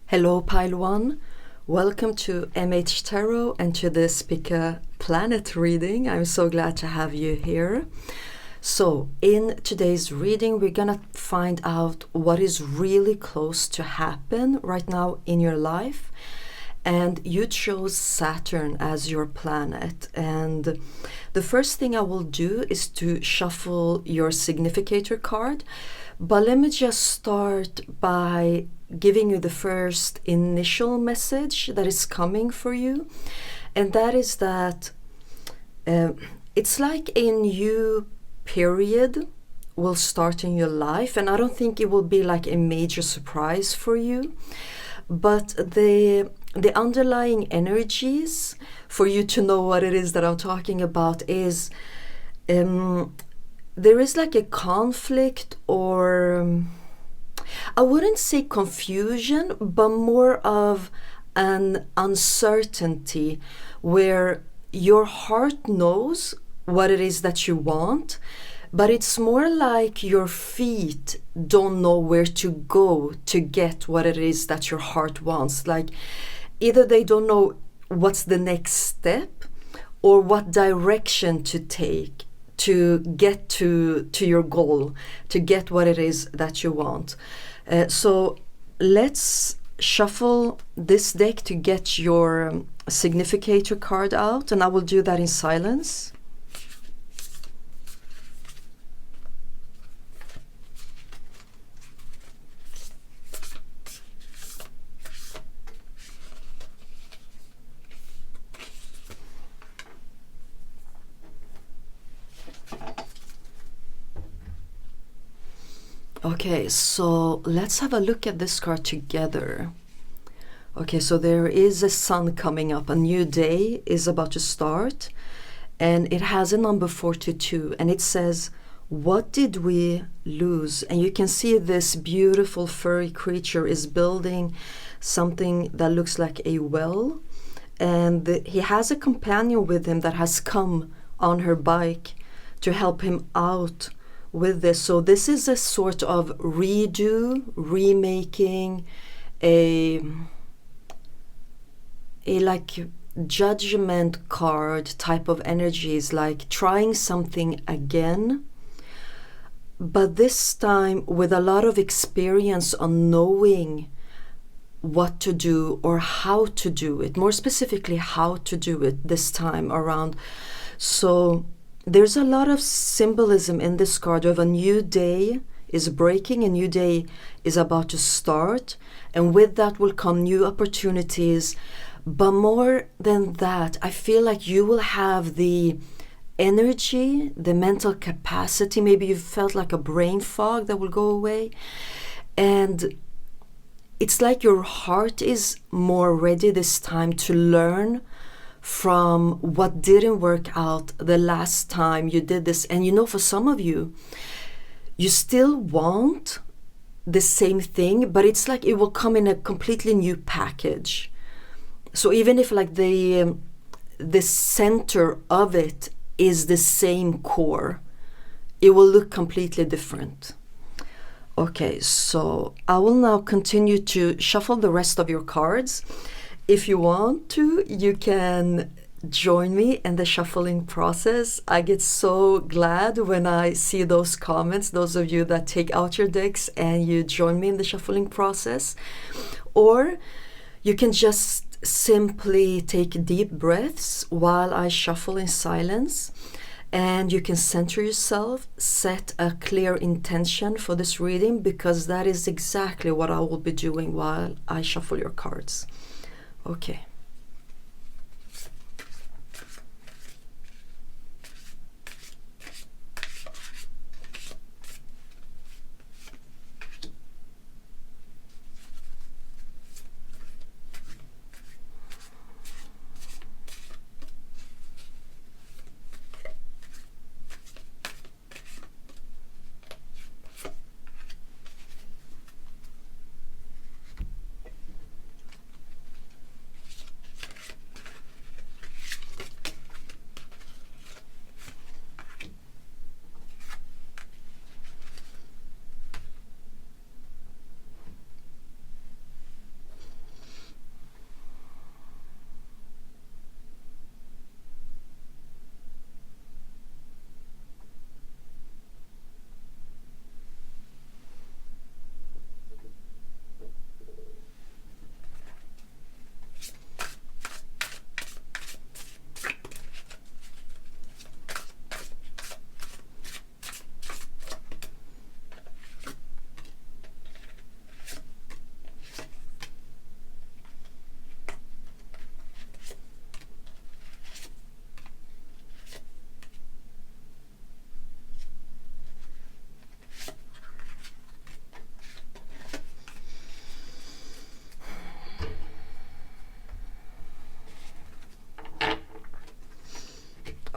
Hello, Pile 1. Welcome to MH Tarot and to this Pick a Planet reading. I'm so glad to have you here. So, in today's reading, we're gonna find out what is really close to happen right now in your life. And you chose Saturn as your planet. And the first thing I will do is to shuffle your significator card. But let me just start by giving you the first initial message that is coming for you. And that is that it's like a new period will start in your life. And I don't think it will be like a major surprise for you. But the underlying energies for you to know what it is that I'm talking about is there is like a conflict, or I wouldn't say confusion, but more of an uncertainty where your heart knows what it is that you want, but it's more like your feet don't know where to go to get what it is that your heart wants. Like either they don't know what's the next step or what direction to take to get to your goal, to get what it is that you want. So let's shuffle this deck to get your significator card out, and I will do that in silence. Okay, so let's have a look at this card together. Okay, so there is a sun coming up. A new day is about to start. And it has a number 42. And it says, what did we lose? And you can see this beautiful furry creature is building something that looks like a well. And he has a companion with him that has come on her bike to help him out with this. So this is a sort of redo, remaking, a like judgment card type of energies, like trying something again, but this time with a lot of experience on knowing what to do or how to do it, more specifically how to do it this time around. So there's a lot of symbolism in this card of a new day is breaking, a new day is about to start, and with that will come new opportunities. But more than that, I feel like you will have the energy, the mental capacity, maybe you felt like a brain fog that will go away, and it's like your heart is more ready this time to learn from what didn't work out the last time you did this. And you know, for some of you, you still want the same thing, but it's like it will come in a completely new package. So even if like the center of it is the same core, it will look completely different. Okay, so I will now continue to shuffle the rest of your cards. If you want to, you can join me in the shuffling process. I get so glad when I see those comments, those of you that take out your decks and you join me in the shuffling process. Or you can just simply take deep breaths while I shuffle in silence. And you can center yourself, set a clear intention for this reading, because that is exactly what I will be doing while I shuffle your cards. Okay.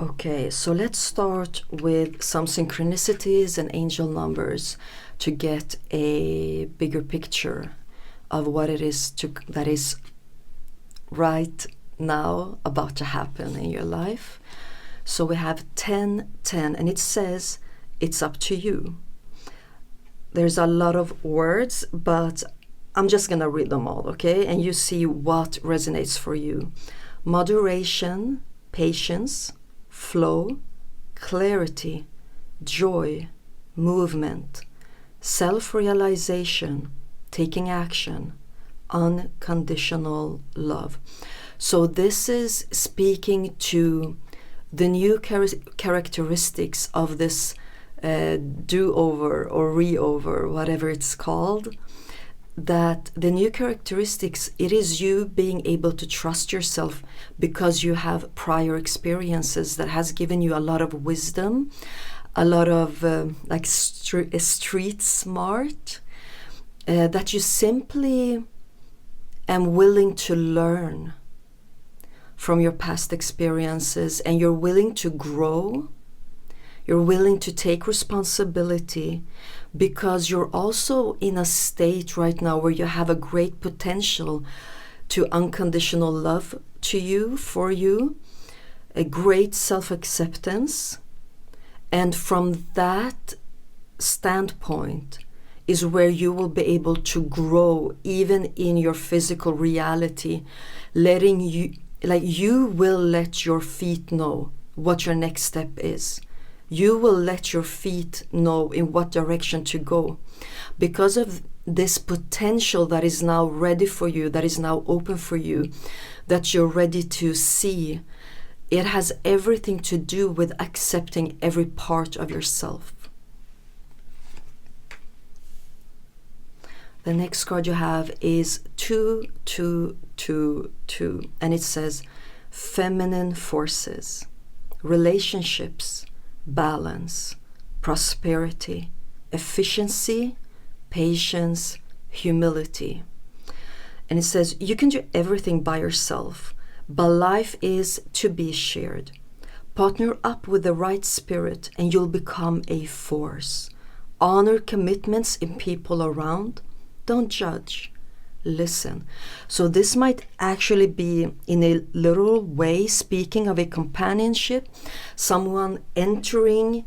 Okay, so let's start with some synchronicities and angel numbers to get a bigger picture of what it is that is right now about to happen in your life. So we have 1010, and it says it's up to you. There's a lot of words, but I'm just gonna read them all, okay? And you see what resonates for you. Moderation, patience, flow, clarity, joy, movement, self-realization, taking action, unconditional love. So this is speaking to the new characteristics of this do-over or re-over, whatever it's called. That the new characteristics, it is you being able to trust yourself because you have prior experiences that has given you a lot of wisdom, a lot of street smart, that you simply am willing to learn from your past experiences, and you're willing to grow. You're willing to take responsibility because you're also in a state right now where you have a great potential to unconditional love to you, for you, a great self-acceptance. And from that standpoint is where you will be able to grow even in your physical reality, letting you, you will let your feet know what your next step is. You will let your feet know in what direction to go. Because of this potential that is now ready for you, that is now open for you, that you're ready to see, it has everything to do with accepting every part of yourself. The next card you have is 222, and it says feminine forces, relationships, balance, prosperity, efficiency, patience, humility. And it says you can do everything by yourself, but life is to be shared. Partner up with the right spirit and you'll become a force. Honor commitments in people around. Don't judge. Listen. So this might actually be, in a literal way, speaking of a companionship, someone entering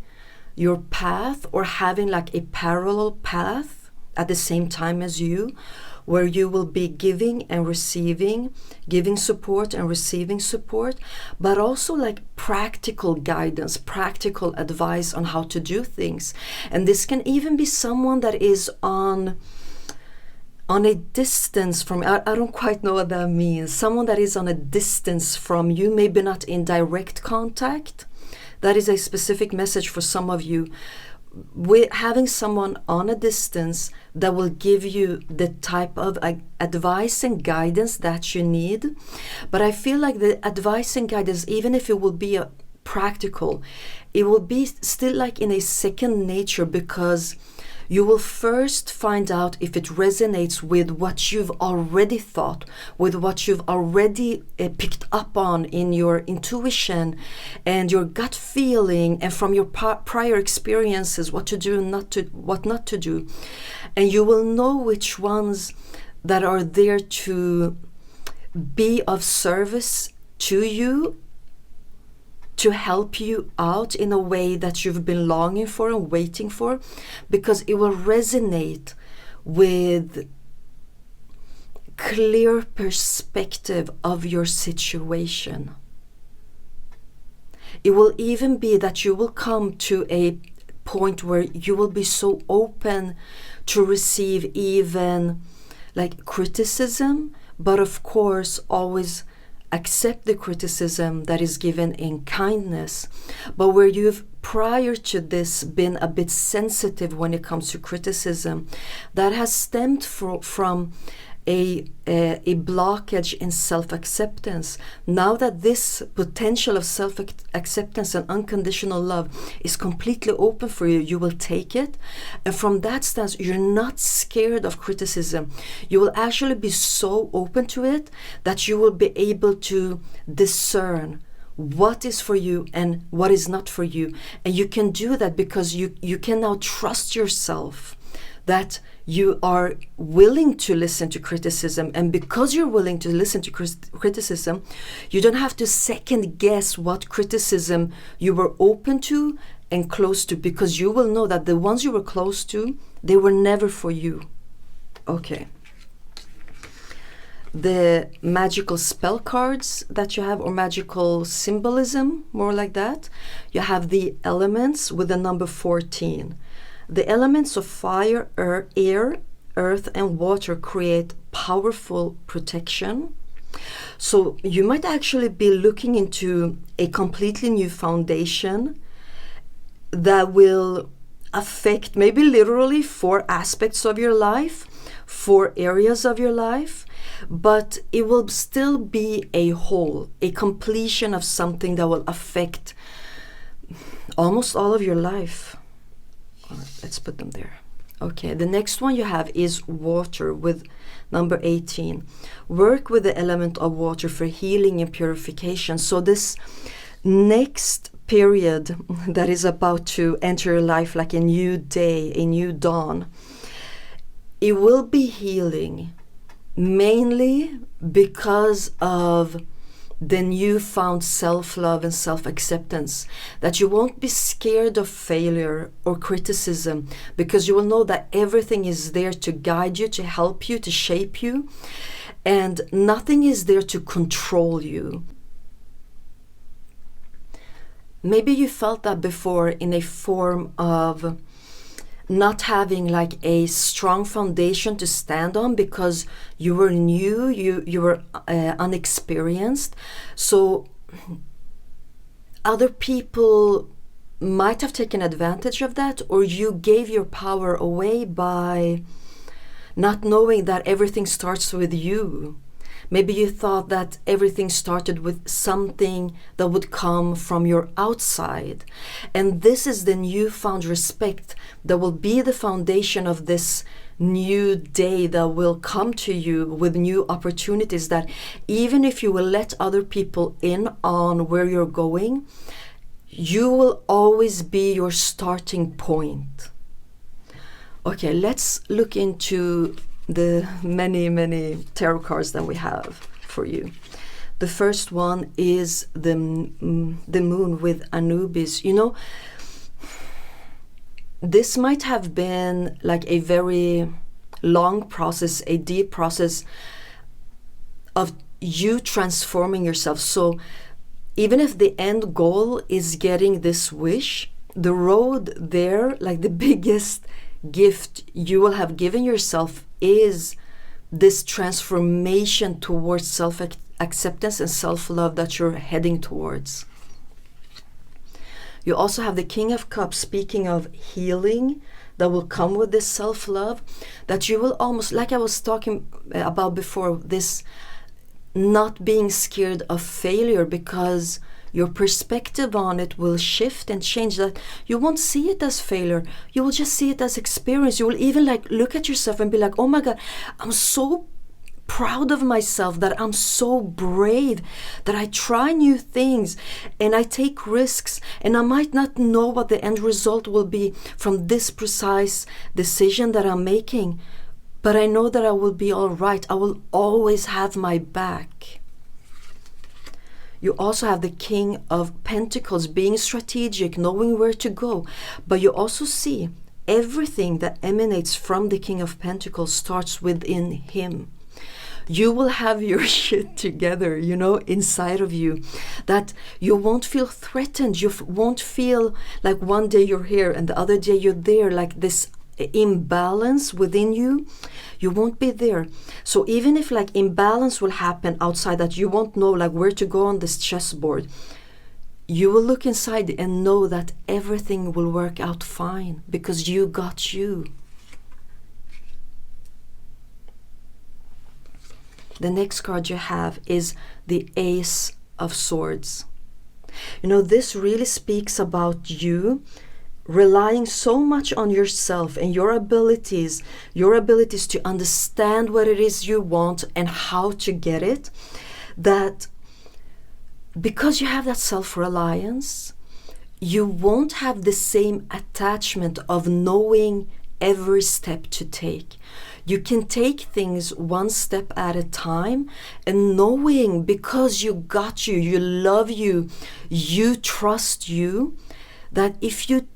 your path or having like a parallel path at the same time as you, where you will be giving and receiving, giving support and receiving support, but also like practical guidance, practical advice on how to do things. And this can even be someone that is on a distance from, I don't quite know what that means, someone that is on a distance from you, maybe not in direct contact. That is a specific message for some of you. With having someone on a distance that will give you the type of advice and guidance that you need. But I feel like the advice and guidance, even if it will be practical, it will be still like in a second nature, because you will first find out if it resonates with what you've already thought, with what you've already picked up on in your intuition and your gut feeling, and from your prior experiences, what to do and what not to do. And you will know which ones that are there to be of service to you, to help you out in a way that you've been longing for and waiting for, because it will resonate with clear perspective of your situation. It will even be that you will come to a point where you will be so open to receive even like criticism, but of course always accept the criticism that is given in kindness, but where you've prior to this been a bit sensitive when it comes to criticism, that has stemmed from a blockage in self-acceptance. Now that this potential of self-acceptance and unconditional love is completely open for you, you will take it. And from that stance, you're not scared of criticism. You will actually be so open to it that you will be able to discern what is for you and what is not for you. And you can do that because you can now trust yourself that you are willing to listen to criticism. And because you're willing to listen to criticism, you don't have to second guess what criticism you were open to and close to, because you will know that the ones you were close to, they were never for you. Okay. The magical spell cards that you have, or magical symbolism, more like that. You have the elements with the number 14. The elements of fire, air, earth, and water create powerful protection. So you might actually be looking into a completely new foundation that will affect maybe literally 4 aspects of your life, 4 areas of your life, but it will still be a whole, a completion of something that will affect almost all of your life. All right, let's put them there. Okay, the next one you have is water with number 18. Work with the element of water for healing and purification. So this next period that is about to enter your life, like a new day, a new dawn, it will be healing, mainly because of the newfound self-love and self-acceptance, that you won't be scared of failure or criticism, because you will know that everything is there to guide you, to help you, to shape you, and nothing is there to control you. Maybe you felt that before in a form of not having like a strong foundation to stand on because you were new, you were unexperienced. So other people might have taken advantage of that, or you gave your power away by not knowing that everything starts with you. Maybe you thought that everything started with something that would come from your outside. And this is the newfound respect that will be the foundation of this new day that will come to you with new opportunities, that even if you will let other people in on where you're going, you will always be your starting point. Okay, let's look into the many tarot cards that we have for you. The first one is the moon with Anubis. You know, this might have been like a very long process, a deep process of you transforming yourself. So even if the end goal is getting this wish, the road there, like the biggest gift you will have given yourself is this transformation towards self-acceptance and self-love that you're heading towards. You also have the King of Cups, speaking of healing that will come with this self-love, that you will almost, like I was talking about before, this not being scared of failure, because your perspective on it will shift and change, that you won't see it as failure. You will just see it as experience. You will even like look at yourself and be like, oh my God, I'm so proud of myself, that I'm so brave, that I try new things and I take risks, and I might not know what the end result will be from this precise decision that I'm making, but I know that I will be all right. I will always have my back. You also have the King of Pentacles, being strategic, knowing where to go. But you also see everything that emanates from the King of Pentacles starts within him. You will have your shit together, you know, inside of you, that you won't feel threatened. You won't feel like one day you're here and the other day you're there, like this imbalance within you. You won't be there. So even if like imbalance will happen outside, that you won't know like where to go on this chessboard, you will look inside and know that everything will work out fine because you got you. The next card you have is the Ace of Swords. You know, this really speaks about you relying so much on yourself and your abilities to understand what it is you want and how to get it, that because you have that self-reliance, you won't have the same attachment of knowing every step to take. You can take things one step at a time, and knowing, because you got you, you love you, you trust you, that if you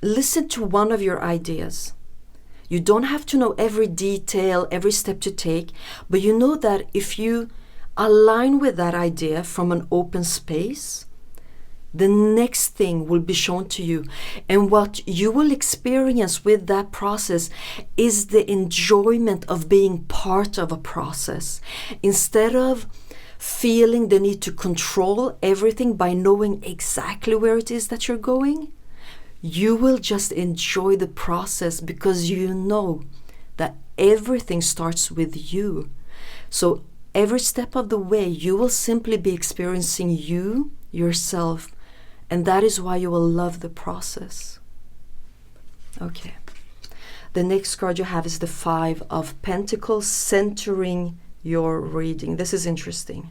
listen to one of your ideas, you don't have to know every detail, every step to take, but you know that if you align with that idea from an open space, the next thing will be shown to you. And what you will experience with that process is the enjoyment of being part of a process. Instead of feeling the need to control everything by knowing exactly where it is that you're going, you will just enjoy the process because you know that everything starts with you. So every step of the way, you will simply be experiencing you, yourself, and that is why you will love the process. Okay. The next card you have is the Five of Pentacles, centering your reading. This is interesting.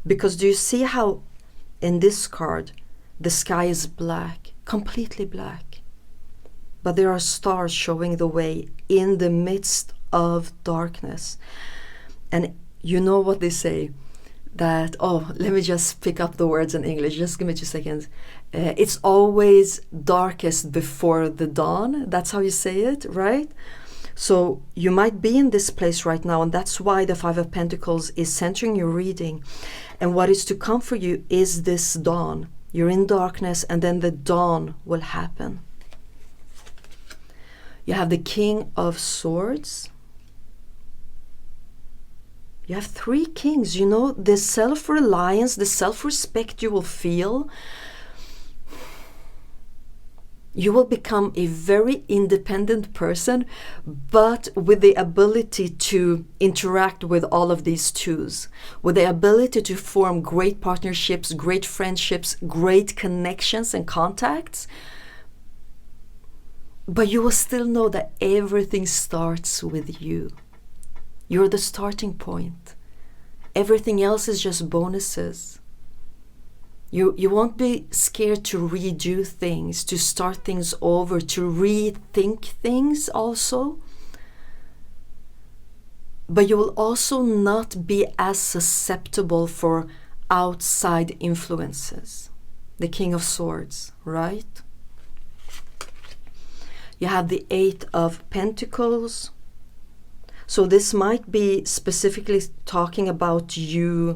Because do you see how in this card, the sky is black, completely black. But there are stars showing the way in the midst of darkness. And you know what they say? That, let me just pick up the words in English. Just give me 2 seconds. It's always darkest before the dawn. That's how you say it, right? So you might be in this place right now, and that's why the Five of Pentacles is centering your reading. And what is to come for you is this dawn. You're in darkness, and then the dawn will happen. You have the King of Swords. You have 3 kings, you know, the self-reliance, the self-respect you will feel. You will become a very independent person, but with the ability to interact with all of these twos, with the ability to form great partnerships, great friendships, great connections and contacts. But you will still know that everything starts with you. You're the starting point. Everything else is just bonuses. You won't be scared to redo things, to start things over, to rethink things also. But you will also not be as susceptible for outside influences. The King of Swords, right? You have the Eight of Pentacles. So this might be specifically talking about you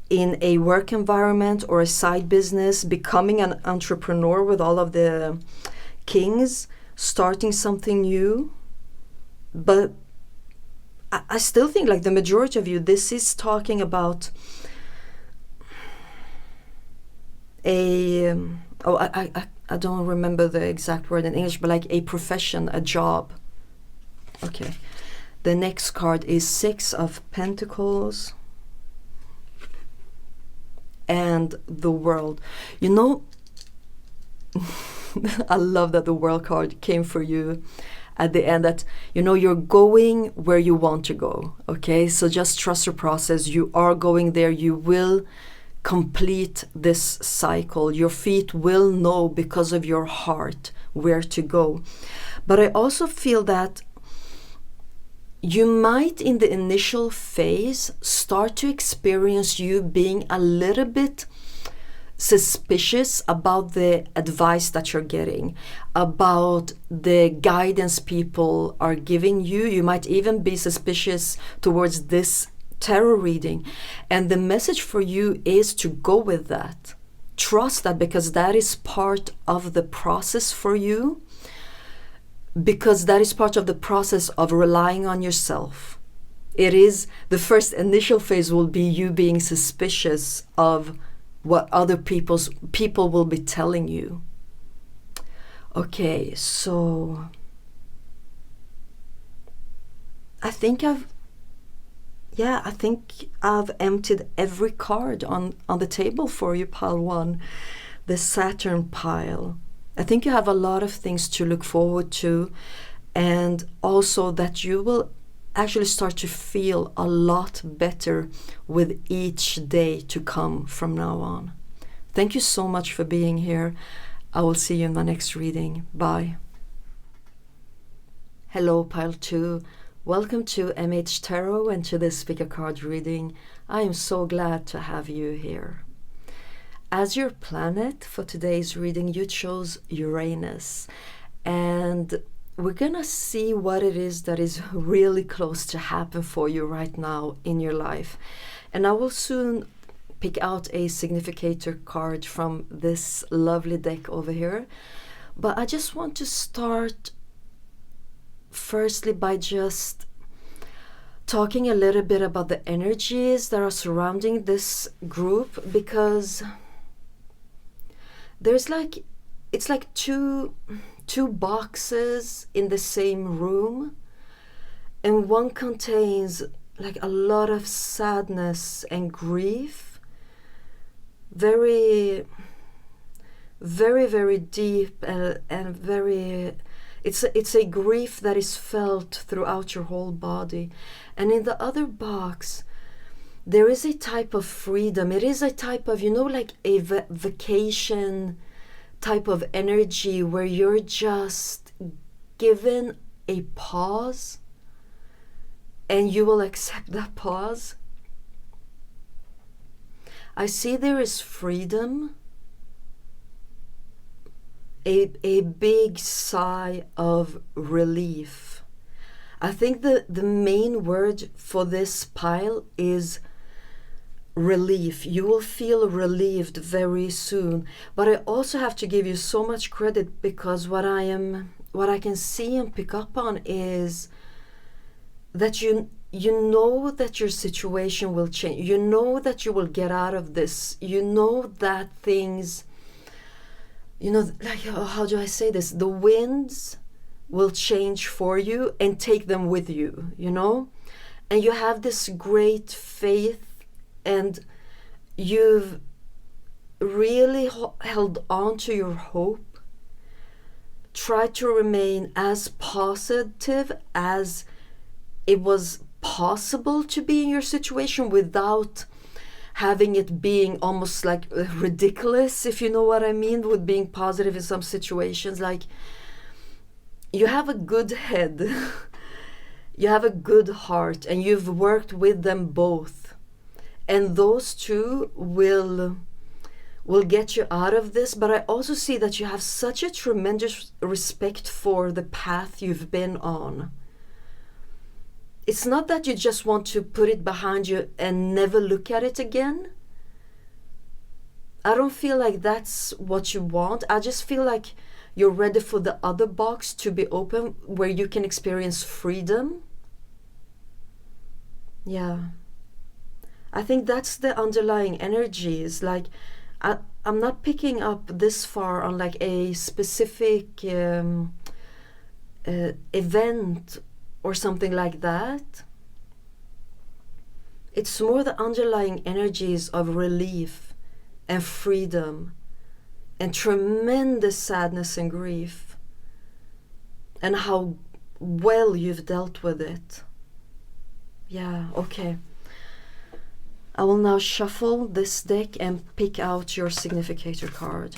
in a work environment or a side business, becoming an entrepreneur with all of the kings, starting something new. But I still think, like the majority of you, this is talking about I don't remember the exact word in English, but like a profession, a job. Okay. The next card is Six of Pentacles and the World. You know, I love that the World card came for you at the end, that, you know, you're going where you want to go, okay? So just trust your process. You are going there. You will complete this cycle. Your feet will know because of your heart where to go. But I also feel that you might, in the initial phase, start to experience you being a little bit suspicious about the advice that you're getting, about the guidance people are giving you. You might even be suspicious towards this tarot reading. And the message for you is to go with that. Trust that, because that is part of the process for you. Because that is part of the process of relying on yourself. It is, the first initial phase will be you being suspicious of what other people will be telling you. Okay, so I think I've emptied every card on the table for you, pile 1, the Saturn pile. I think you have a lot of things to look forward to, and also that you will actually start to feel a lot better with each day to come from now on. Thank you so much for being here. I will see you in my next reading. Bye. Hello, Pile 2. Welcome to MH Tarot and to this pick a card reading. I am so glad to have you here. As your planet for today's reading, you chose Uranus. And we're gonna see what it is that is really close to happen for you right now in your life. And I will soon pick out a significator card from this lovely deck over here. But I just want to start firstly by just talking a little bit about the energies that are surrounding this group, because there's like, it's like two boxes in the same room, and one contains like a lot of sadness and grief, very deep, and very, it's a grief that is felt throughout your whole body. And in the other box there is a type of freedom. It is a type of, like a vacation type of energy where you're just given a pause and you will accept that pause. I see there is freedom, a big sigh of relief. I think the main word for this pile is relief. You will feel relieved very soon. But I also have to give you so much credit, because what I can see and pick up on is that you know that your situation will change. You know that you will get out of this. You know that things, like, how do I say this? The winds will change for you and take them with you, And you have this great faith, and you've really held on to your hope. Try to remain as positive as it was possible to be in your situation without having it being almost like ridiculous, if you know what I mean, with being positive in some situations. Like, you have a good head, you have a good heart, and you've worked with them both. And those two will get you out of this. But I also see that you have such a tremendous respect for the path you've been on. It's not that you just want to put it behind you and never look at it again. I don't feel like that's what you want. I just feel like you're ready for the other box to be open, where you can experience freedom. Yeah. I think that's the underlying energies. Like, I'm not picking up this far on like a specific event or something like that. It's more the underlying energies of relief and freedom and tremendous sadness and grief, and how well you've dealt with it. Yeah, okay. I will now shuffle this deck and pick out your significator card.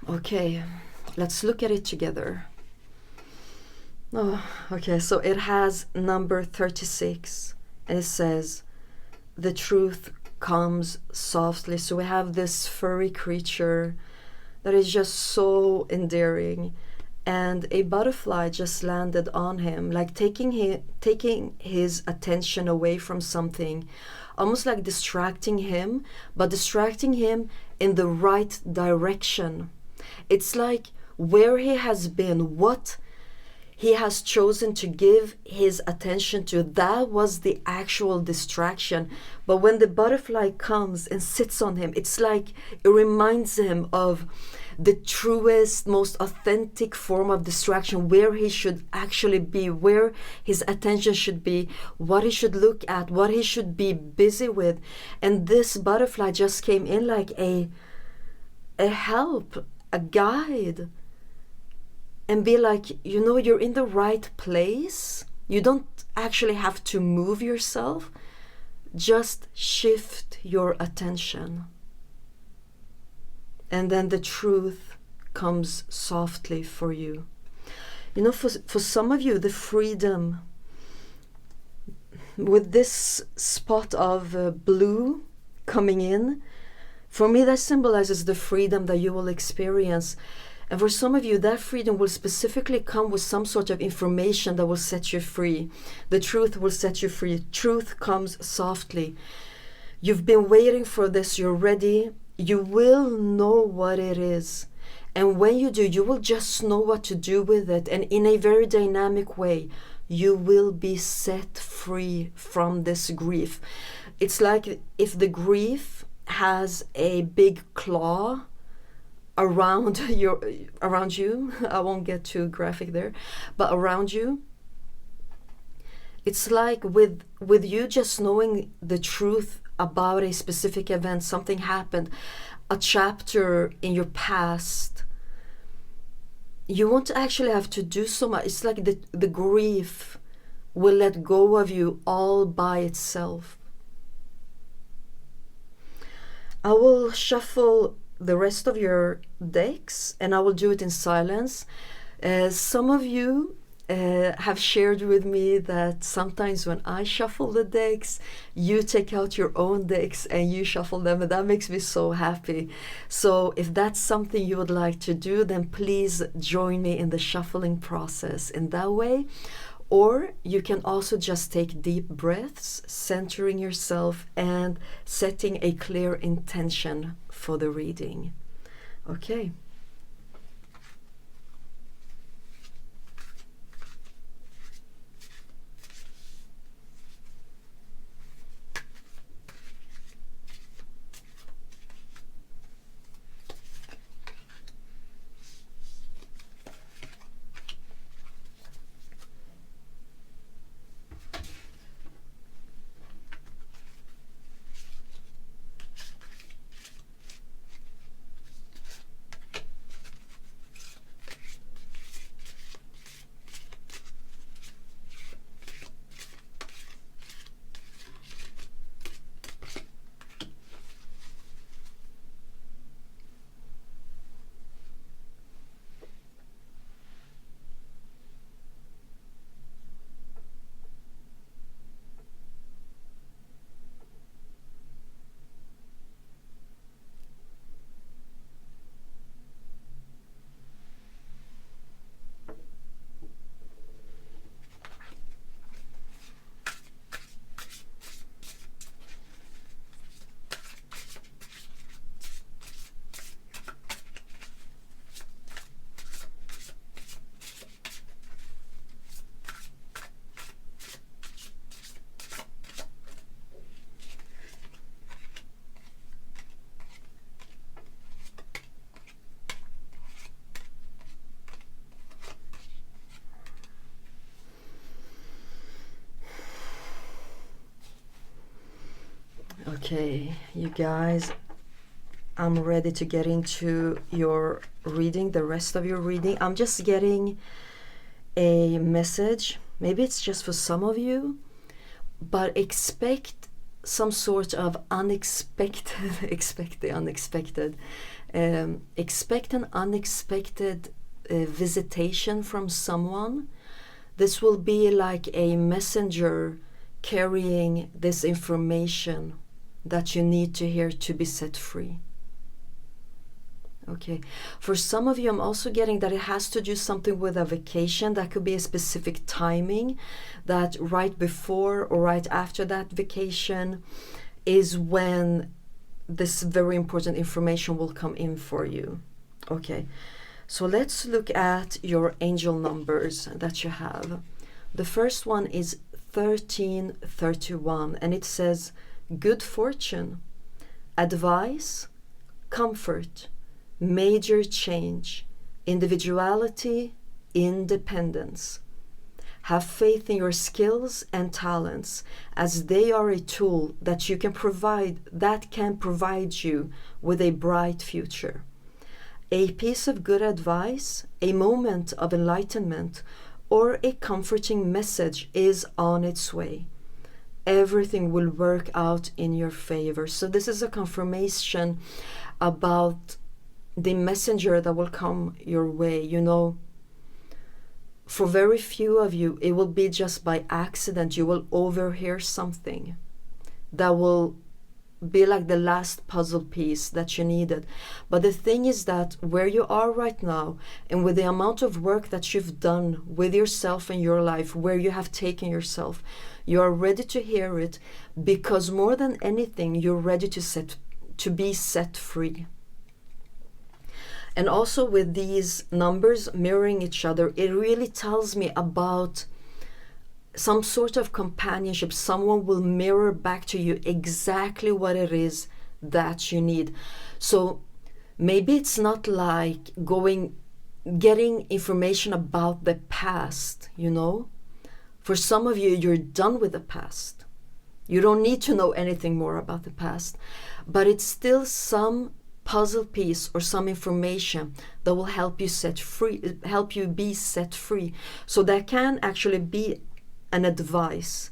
Okay, let's look at it together. Oh, okay, so it has number 36, and it says, the truth comes softly. So we have this furry creature that is just so endearing, and a butterfly just landed on him, like taking his attention away from something, almost like distracting him, but distracting him in the right direction. It's like where he has been, what he has chosen to give his attention to, that was the actual distraction. But when the butterfly comes and sits on him, it's like it reminds him of the truest, most authentic form of distraction, where he should actually be, where his attention should be, what he should look at, what he should be busy with. And this butterfly just came in like a help, a guide, and be like, you know, you're in the right place. You don't actually have to move yourself. Just shift your attention. And then the truth comes softly for you. You know, for some of you, the freedom, with this spot of blue coming in, for me that symbolizes the freedom that you will experience. And for some of you, that freedom will specifically come with some sort of information that will set you free. The truth will set you free. Truth comes softly. You've been waiting for this. You're ready. You will know what it is. And when you do, you will just know what to do with it. And in a very dynamic way, you will be set free from this grief. It's like if the grief has a big claw around you. I won't get too graphic there, but around you. It's like with you just knowing the truth about a specific event, something happened, a chapter in your past. You won't actually have to do so much. It's like the grief will let go of you all by itself. I will shuffle the rest of your decks, and I will do it in silence. Some of you have shared with me that sometimes when I shuffle the decks, you take out your own decks and you shuffle them, and that makes me so happy. So if that's something you would like to do, then please join me in the shuffling process in that way. Or you can also just take deep breaths, centering yourself and setting a clear intention for the reading. Okay. Okay, you guys, I'm ready to get into your reading, the rest of your reading. I'm just getting a message. Maybe it's just for some of you, but expect some sort of unexpected, expect the unexpected. Expect an unexpected visitation from someone. This will be like a messenger carrying this information that you need to hear to be set free. Okay. For some of you, I'm also getting that it has to do something with a vacation. That could be a specific timing, that right before or right after that vacation is when this very important information will come in for you. Okay. So let's look at your angel numbers that you have. The first one is 1331, and it says good fortune, advice, comfort, major change, individuality, independence. Have faith in your skills and talents, as they are a tool that can provide you with a bright future. A piece of good advice, a moment of enlightenment, or a comforting message is on its way. Everything will work out in your favor. So this is a confirmation about the messenger that will come your way. You know, for very few of you, it will be just by accident. You will overhear something that will be like the last puzzle piece that you needed. But the thing is that where you are right now, and with the amount of work that you've done with yourself in your life, where you have taken yourself, you are ready to hear it, because more than anything, you're ready to be set free. And also with these numbers mirroring each other, it really tells me about some sort of companionship. Someone will mirror back to you exactly what it is that you need. So maybe it's not like getting information about the past, you know. For some of you, you're done with the past. You don't need to know anything more about the past, but it's still some puzzle piece or some information that will help you be set free. So that can actually be an advice,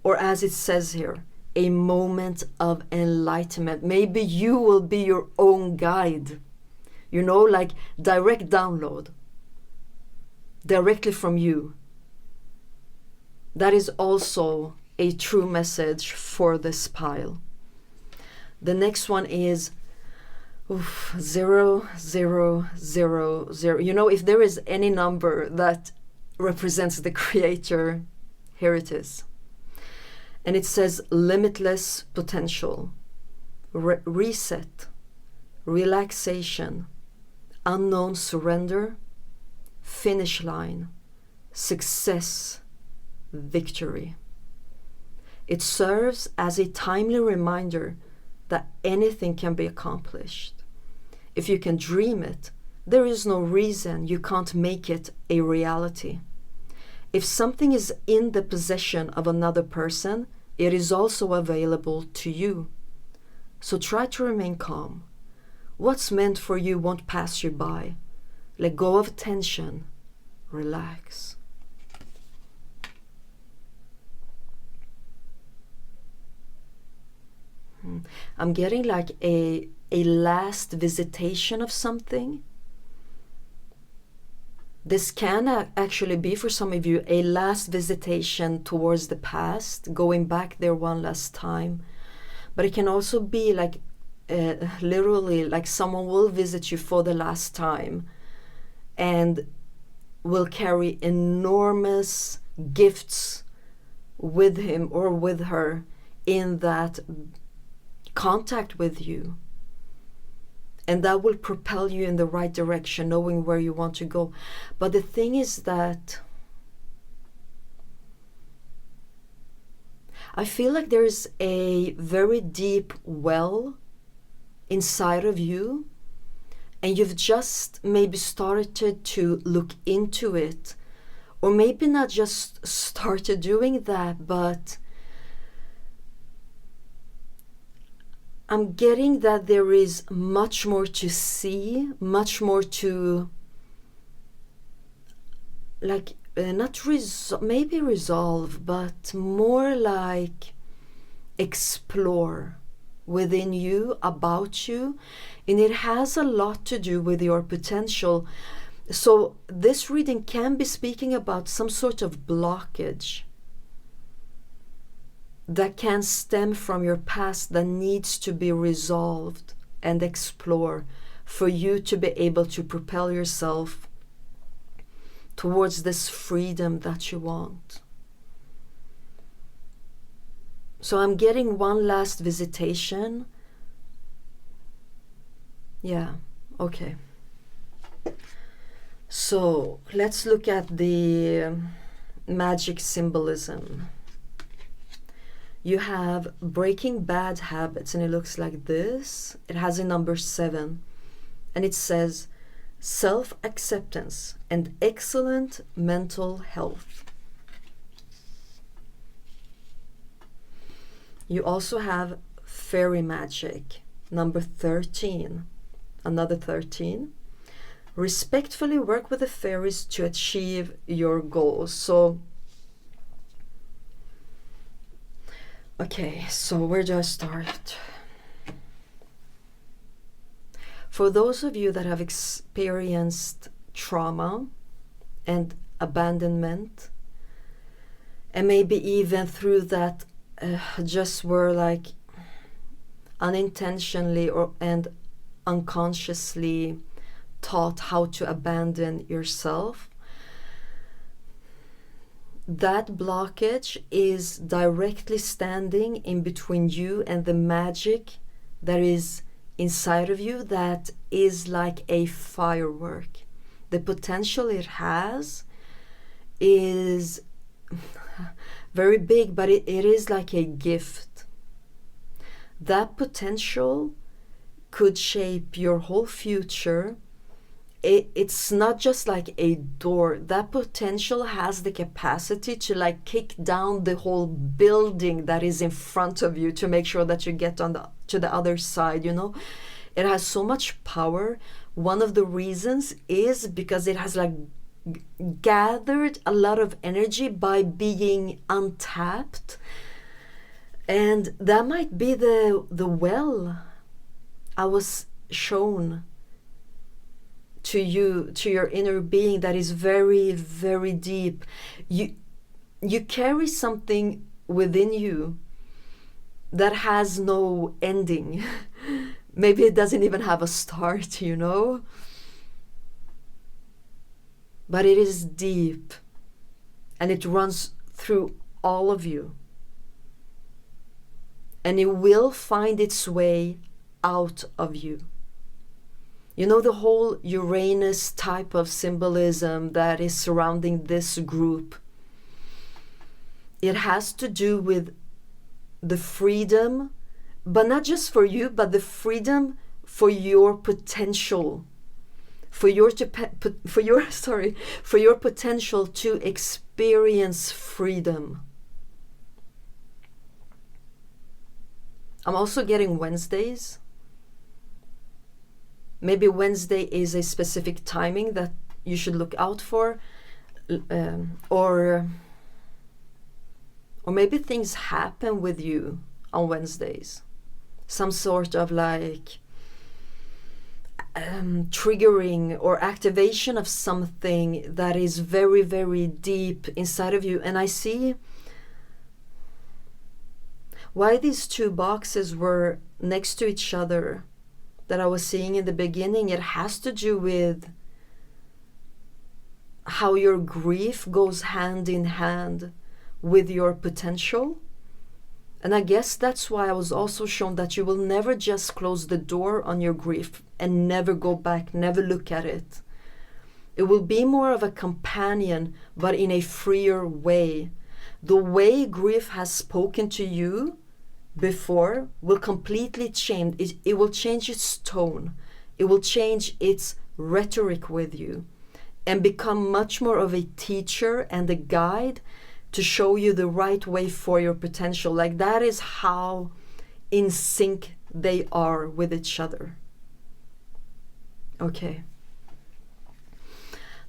or as it says here, a moment of enlightenment. Maybe you will be your own guide, you know, like direct download directly from you. That is also a true message for this pile. The next one is 0, 0, 0, 0. You know, if there is any number that represents the Creator, here it is. And it says limitless potential, reset, relaxation, unknown surrender, finish line, success, victory. It serves as a timely reminder that anything can be accomplished. If you can dream it, there is no reason you can't make it a reality. If something is in the possession of another person, it is also available to you. So try to remain calm. What's meant for you won't pass you by. Let go of tension. Relax. I'm getting like a last visitation of something. This can actually be, for some of you, a last visitation towards the past, going back there one last time. But it can also be like literally like someone will visit you for the last time and will carry enormous gifts with him or with her in that contact with you. And that will propel you in the right direction, knowing where you want to go. But the thing is that I feel like there's a very deep well inside of you, and you've just maybe started to look into it, or maybe not just started doing that, but I'm getting that there is much more to see, much more to, like, maybe resolve, but more like explore within you, about you. And it has a lot to do with your potential. So this reading can be speaking about some sort of blockage that can stem from your past that needs to be resolved and explored for you to be able to propel yourself towards this freedom that you want. So I'm getting one last visitation. Yeah, okay. So let's look at the magic symbolism. You have breaking bad habits, and it looks like this. It has a number 7. And it says self-acceptance and excellent mental health. You also have fairy magic, number 13, another 13. Respectfully work with the fairies to achieve your goals. So, okay, so where do I start? For those of you that have experienced trauma and abandonment, and maybe even through that just were like unintentionally and unconsciously taught how to abandon yourself, that blockage is directly standing in between you and the magic that is inside of you, that is like a firework. The potential it has is very big, but it is like a gift. That potential could shape your whole future. It's not just like a door. That potential has the capacity to like kick down the whole building that is in front of you to make sure that you get to the other side, you know. It has so much power. One of the reasons is because it has like gathered a lot of energy by being untapped. And that might be the well I was shown to you, to your inner being, that is very, very deep. You carry something within you that has no ending. Maybe it doesn't even have a start, you know? But it is deep, and it runs through all of you. And it will find its way out of you. You know, the whole Uranus type of symbolism that is surrounding this group, it has to do with the freedom, but not just for you, but the freedom for your potential, for your potential to experience freedom. I'm also getting Wednesdays. Maybe Wednesday is a specific timing that you should look out for, or maybe things happen with you on Wednesdays. Some sort of like triggering or activation of something that is very, very deep inside of you. And I see why these two boxes were next to each other that I was seeing in the beginning. It has to do with how your grief goes hand in hand with your potential. And I guess that's why I was also shown that you will never just close the door on your grief and never go back, never look at it. It will be more of a companion, but in a freer way. The way grief has spoken to you before will completely change. It will change its tone. It will change its rhetoric with you and become much more of a teacher and a guide to show you the right way for your potential. Like, that is how in sync they are with each other. Okay.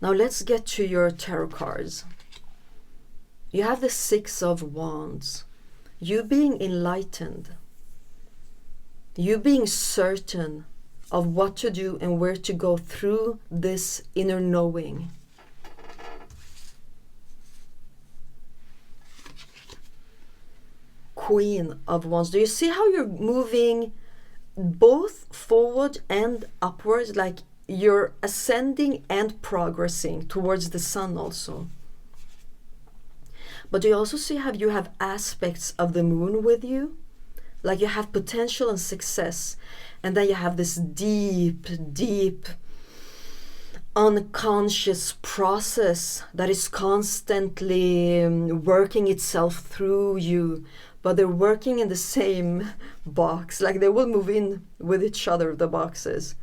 Now let's get to your tarot cards. You have the Six of Wands. You being enlightened. You being certain of what to do and where to go through this inner knowing. Queen of Wands. Do you see how you're moving both forward and upwards? Like you're ascending and progressing towards the sun also. But do you also see how you have aspects of the moon with you? Like you have potential and success. And then you have this deep, deep unconscious process that is constantly working itself through you. But they're working in the same box. Like they will move in with each other, the boxes.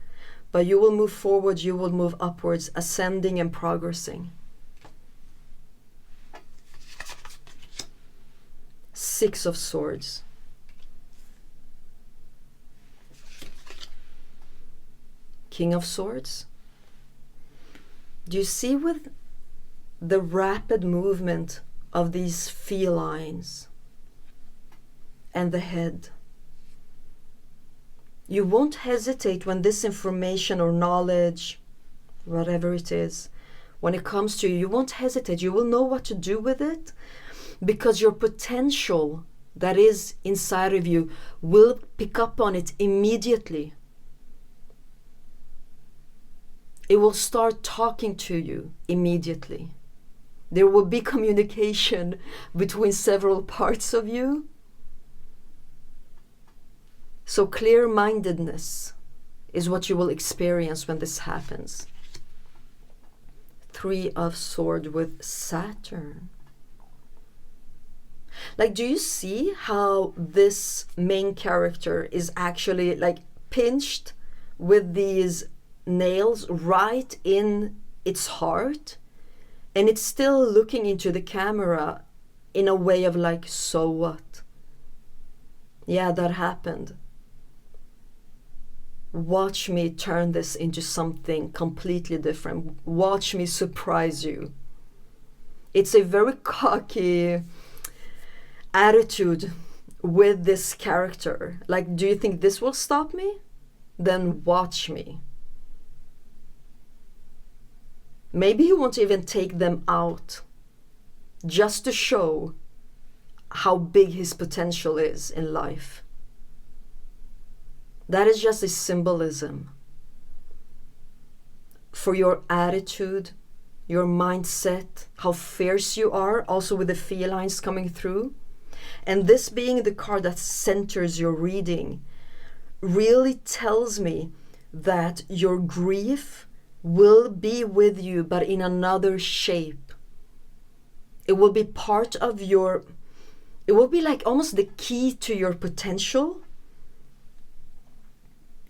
but you will move forward, you will move upwards, ascending and progressing. 6 of Swords. King of Swords. Do you see with the rapid movement of these felines and the head? You won't hesitate when this information or knowledge, whatever it is, when it comes to you, you won't hesitate. You will know what to do with it, because your potential that is inside of you will pick up on it immediately. It will start talking to you immediately. There will be communication between several parts of you. So clear-mindedness is what you will experience when this happens. 3 of Swords with Saturn. Like, do you see how this main character is actually like pinched with these nails right in its heart? And it's still looking into the camera in a way of like, so what? Yeah, that happened. Watch me turn this into something completely different. Watch me surprise you. It's a very cocky attitude with this character. Like, do you think this will stop me? Then watch me. Maybe he won't even take them out, just to show how big his potential is in life. That is just a symbolism for your attitude, your mindset, how fierce you are, also with the felines coming through. And this being the card that centers your reading really tells me that your grief will be with you, but in another shape. It will be part of your, it will be like almost the key to your potential.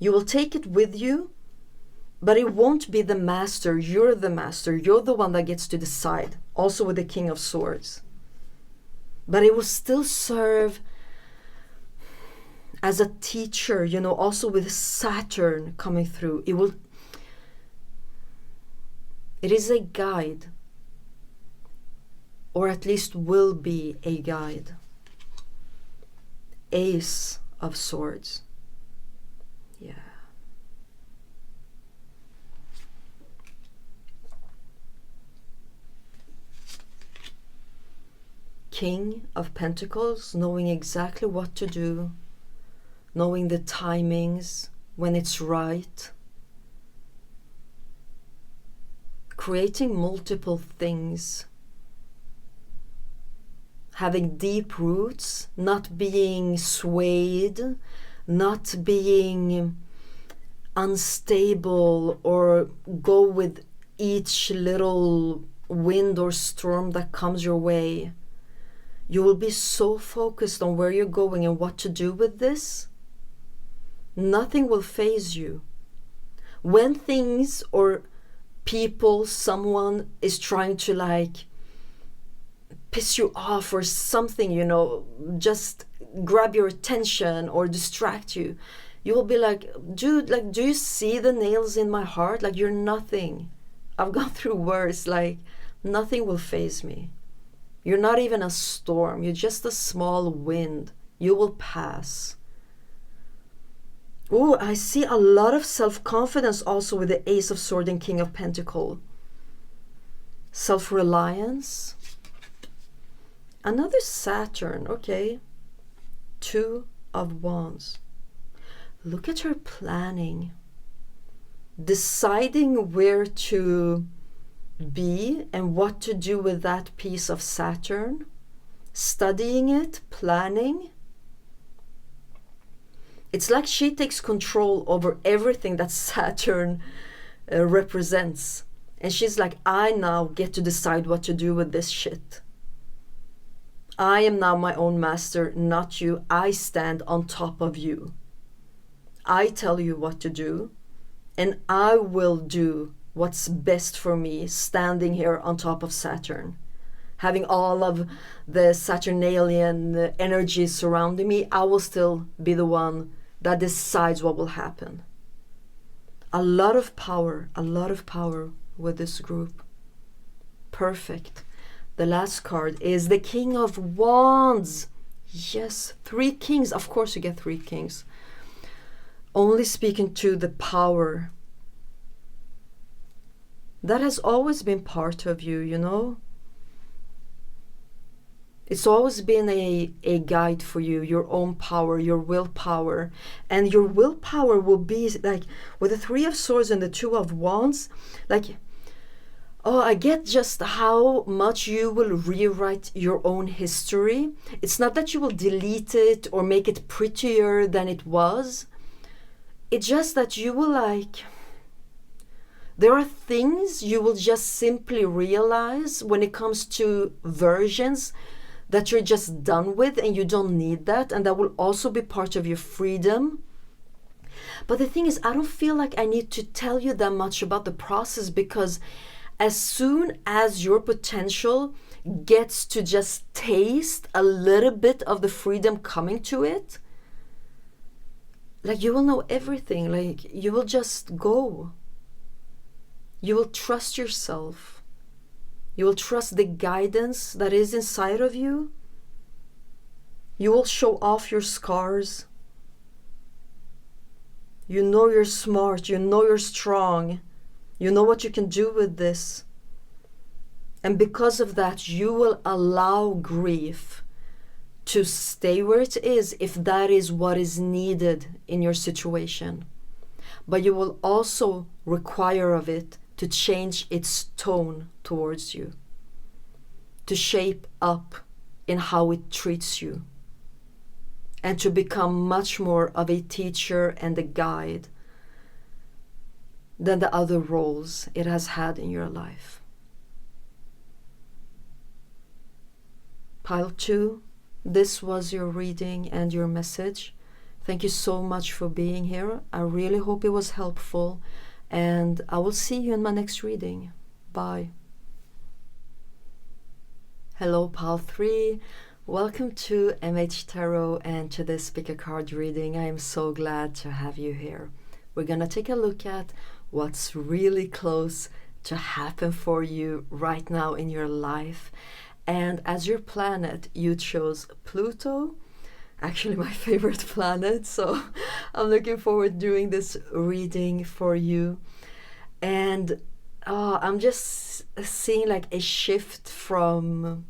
You will take it with you, but it won't be the master. You're the master. You're the one that gets to decide, also with the King of Swords. But it will still serve as a teacher, you know, also with Saturn coming through. It is a guide, or at least will be a guide. Ace of Swords. Yeah. King of Pentacles, knowing exactly what to do, knowing the timings, when it's right. Creating multiple things. Having deep roots, not being swayed, not being unstable or go with each little wind or storm that comes your way. You will be so focused on where you're going and what to do with this. Nothing will faze you. When things or people, someone is trying to like piss you off or something, you know, just grab your attention or distract you, you will be like, dude, like, do you see the nails in my heart? Like, you're nothing. I've gone through worse. Like, nothing will faze me. You're not even a storm. You're just a small wind. You will pass. Oh, I see a lot of self-confidence also with the Ace of Swords and King of Pentacles. Self-reliance. Another Saturn, okay. 2 of Wands. Look at her planning. Deciding where to be and what to do with that piece of Saturn. Studying it, planning. It's like she takes control over everything that Saturn represents. And she's like, I now get to decide what to do with this shit. I am now my own master, not you. I stand on top of you. I tell you what to do, and I will do what's best for me standing here on top of Saturn. Having all of the Saturnalian energies surrounding me, I will still be the one that decides what will happen. A lot of power with this group. Perfect. The last card is the King of Wands. Yes, 3 kings. Of course you get 3 kings. Only speaking to the power that has always been part of you, you know. It's always been a guide for you, your own power, your willpower. And your willpower will be like, with the 3 of Swords and the 2 of Wands, like, oh, I get just how much you will rewrite your own history. It's not that you will delete it or make it prettier than it was. It's just that you will like, there are things you will just simply realize when it comes to versions that you're just done with and you don't need that, and that will also be part of your freedom. But the thing is, I don't feel like I need to tell you that much about the process, because as soon as your potential gets to just taste a little bit of the freedom coming to it, like, you will know everything. Like, you will just go. You will trust yourself. You will trust the guidance that is inside of you. You will show off your scars. You know you're smart. You know you're strong. You know what you can do with this. And because of that, you will allow grief to stay where it is if that is what is needed in your situation. But you will also require of it to change its tone towards you, to shape up in how it treats you, and to become much more of a teacher and a guide than the other roles it has had in your life. Pile 2, this was your reading and your message. Thank you so much for being here. I really hope it was helpful, and I will see you in my next reading. Bye. Hello, Pile 3. Welcome to MH Tarot and to this pick a card reading. I am so glad to have you here. We're gonna take a look at what's really close to happen for you right now in your life. And as your planet, you chose Pluto, actually my favorite planet, so I'm looking forward to doing this reading for you. And I'm just seeing like a shift from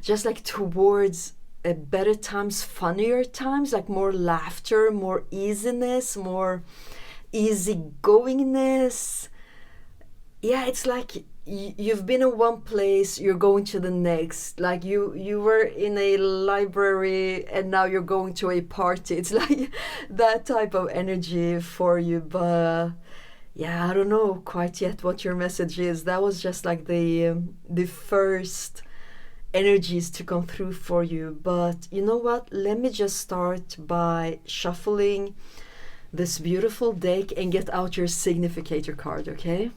just like towards a better times, funnier times, like more laughter, more easiness, more easygoingness. Yeah, it's like you've been in one place, you're going to the next. Like you were in a library and now you're going to a party. It's like that type of energy for you. But yeah, I don't know quite yet what your message is. That was just like the first energies to come through for you. But you know what? Let me just start by shuffling this beautiful deck and get out your significator card, okay?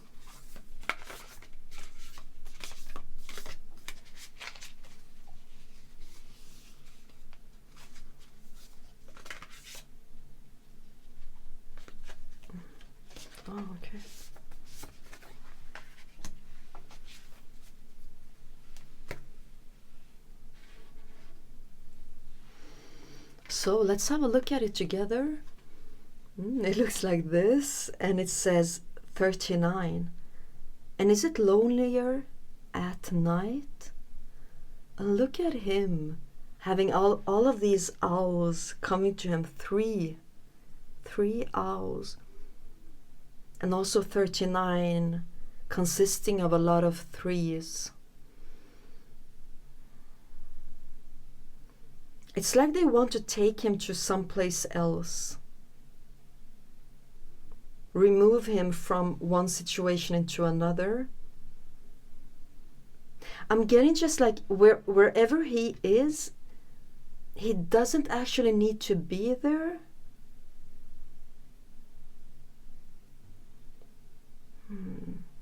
Oh, okay. So let's have a look at it together. It looks like this, and it says 39. And is it lonelier at night? And look at him having all of these owls coming to him. Three owls. And also 39 consisting of a lot of threes. It's like they want to take him to someplace else. Remove him from one situation into another. I'm getting just like wherever he is, he doesn't actually need to be there.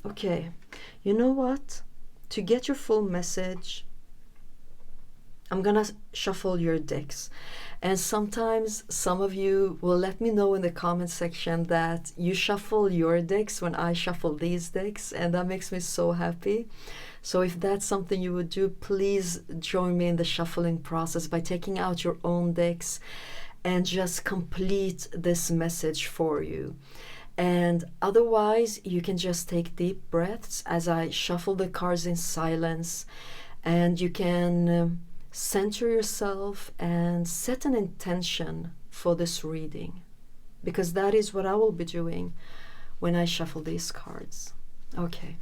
Okay, you know what? To get your full message, I'm gonna shuffle your decks. And sometimes some of you will let me know in the comment section that you shuffle your decks when I shuffle these decks, and that makes me so happy. So if that's something you would do, please join me in the shuffling process by taking out your own decks and just complete this message for you. And otherwise, you can just take deep breaths as I shuffle the cards in silence, and you can center yourself and set an intention for this reading, because that is what I will be doing when I shuffle these cards. Okay.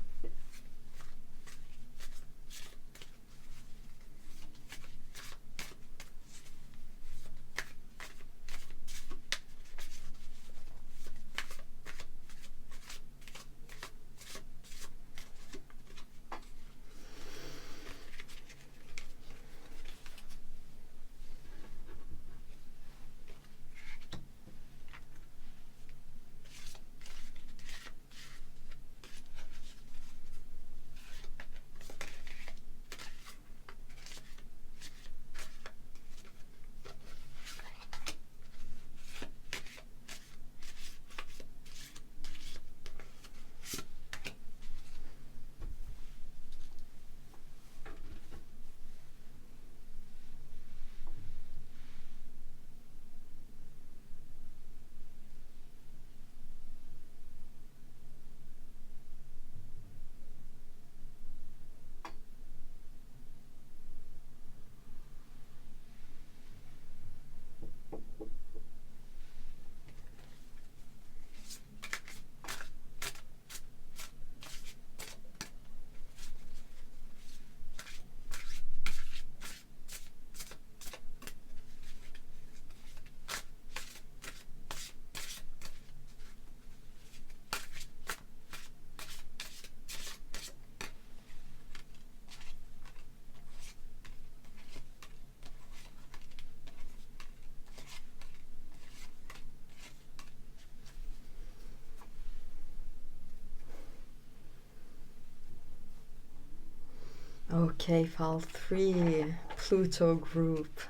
Okay, file 3, Pluto group.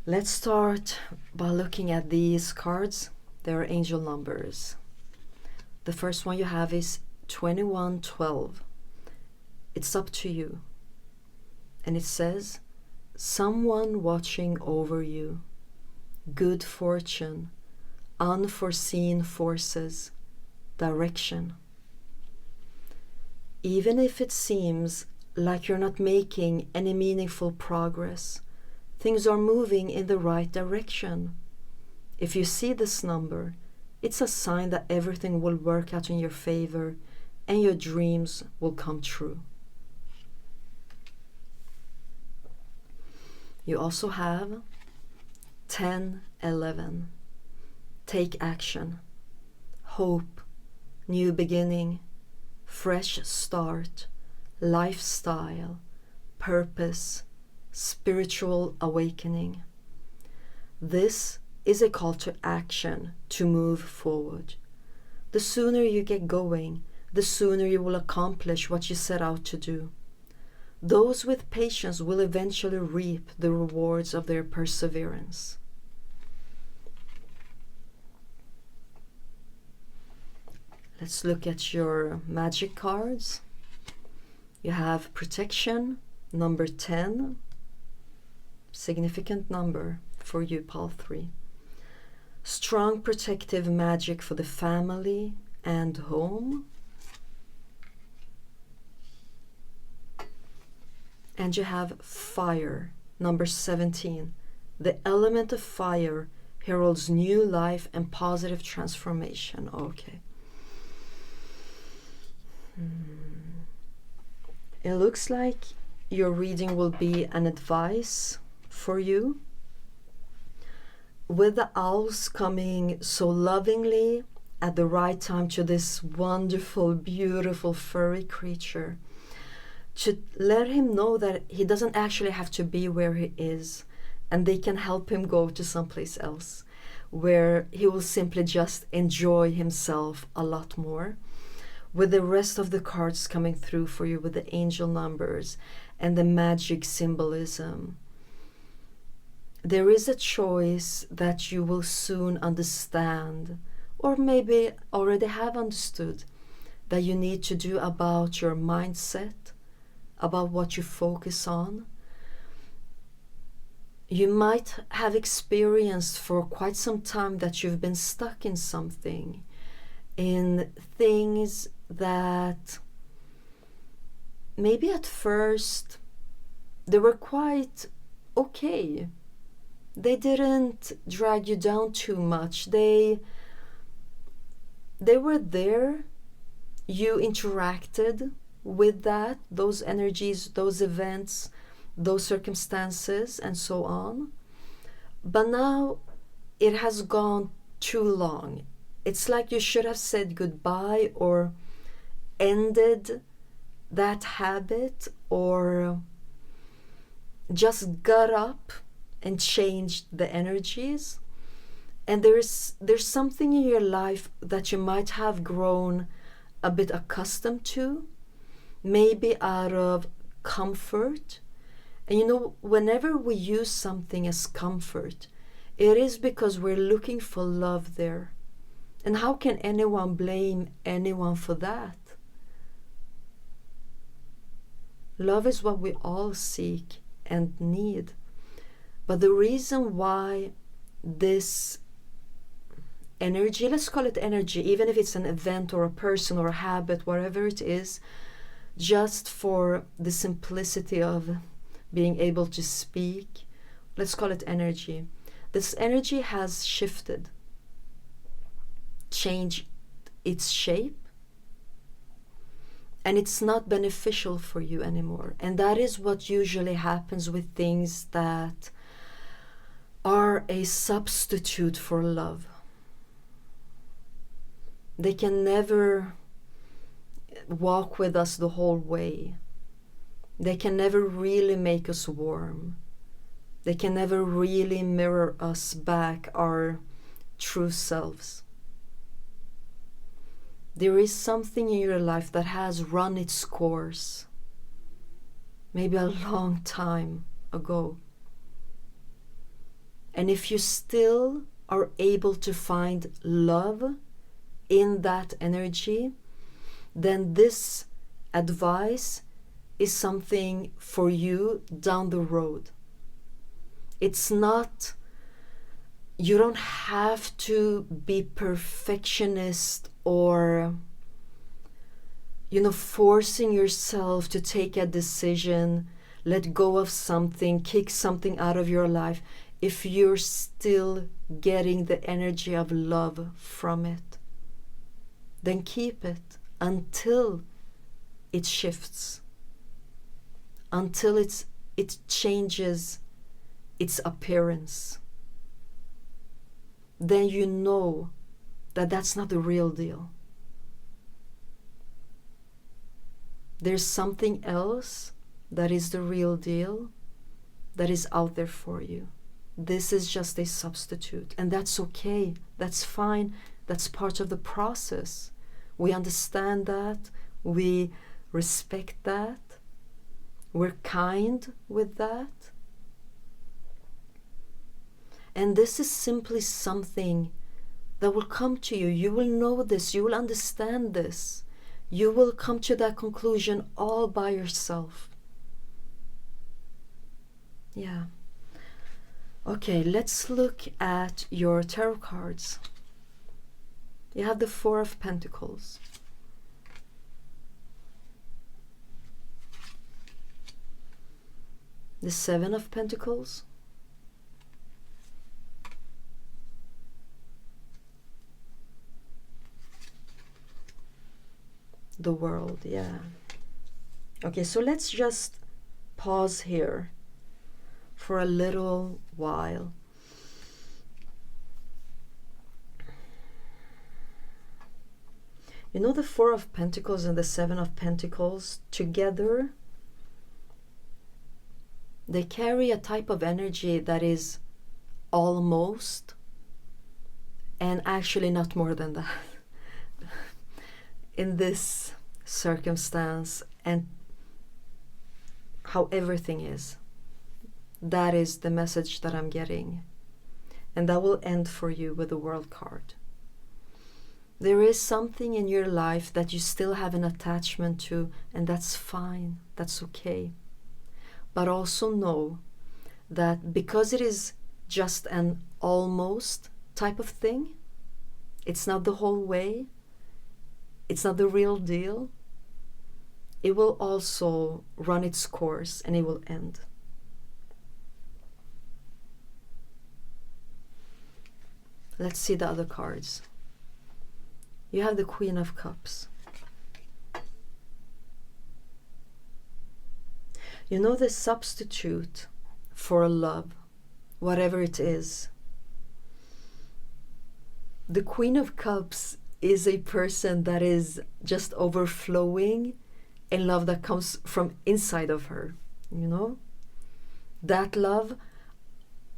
Let's start by looking at these cards. They are angel numbers. The first one you have is 2112. It's up to you. And it says, someone watching over you, good fortune, unforeseen forces, direction. Even if it seems like you're not making any meaningful progress, things are moving in the right direction. If you see this number, it's a sign that everything will work out in your favor and your dreams will come true. You also have 1011. Take action, hope, new beginning, fresh start, lifestyle, purpose, spiritual awakening. This is a call to action to move forward. The sooner you get going, the sooner you will accomplish what you set out to do. Those with patience will eventually reap the rewards of their perseverance. Let's look at your magic cards. You have protection, number 10, significant number for you, pile 3. Strong protective magic for the family and home. And you have fire, number 17. The element of fire heralds new life and positive transformation. Okay. It looks like your reading will be an advice for you, with the owls coming so lovingly at the right time to this wonderful, beautiful, furry creature, to let him know that he doesn't actually have to be where he is, and they can help him go to someplace else where he will simply just enjoy himself a lot more. with the rest of the cards coming through for you with the angel numbers and the magic symbolism. There is a choice that you will soon understand, or maybe already have understood, that you need to do about your mindset, about what you focus on. You might have experienced for quite some time that you've been stuck in something, in things that maybe at first they were quite okay. They didn't drag you down too much. They were there. You interacted with that, those energies, those events, those circumstances, and so on. But now it has gone too long. It's like you should have said goodbye or ended that habit, or just got up and changed the energies. And there's something in your life that you might have grown a bit accustomed to, maybe out of comfort. And you know, whenever we use something as comfort, it is because we're looking for love there. And how can anyone blame anyone for that? Love is what we all seek and need. But the reason why this energy, let's call it energy, even if it's an event or a person or a habit, whatever it is, just for the simplicity of being able to speak, let's call it energy. This energy has shifted, changed its shape, and it's not beneficial for you anymore. And that is what usually happens with things that are a substitute for love. They can never walk with us the whole way. They can never really make us warm. They can never really mirror us back our true selves. There is something in your life that has run its course, maybe a long time ago. And if you still are able to find love in that energy, then this advice is something for you down the road. It's not, you don't have to be perfectionist or, forcing yourself to take a decision, let go of something, kick something out of your life, if you're still getting the energy of love from it. Then keep it until it shifts, until it changes its appearance. Then you know that that's not the real deal. There's something else that is the real deal, that is out there for you. This is just a substitute, and that's okay. That's fine. That's part of the process. We understand that. We respect that. We're kind with that. And this is simply something that will come to you. You will know this. You will understand this. You will come to that conclusion all by yourself. Yeah. Okay, let's look at your tarot cards. You have the Four of Pentacles. The Seven of Pentacles. The World, yeah. Okay, so let's just pause here for a little while. You know, the Four of Pentacles and the Seven of Pentacles together, they carry a type of energy that is almost, and actually not more than that. in this circumstance and how everything is. That is the message that I'm getting. And that will end for you with the World card. There is something in your life that you still have an attachment to, and that's fine, that's okay. But also know that because it is just an almost type of thing, it's not the whole way, it's not the real deal, it will also run its course and it will end. Let's see the other cards. You have the Queen of Cups. You know, the substitute for love, whatever it is. The Queen of Cups is a person that is just overflowing in love that comes from inside of her, you know? That love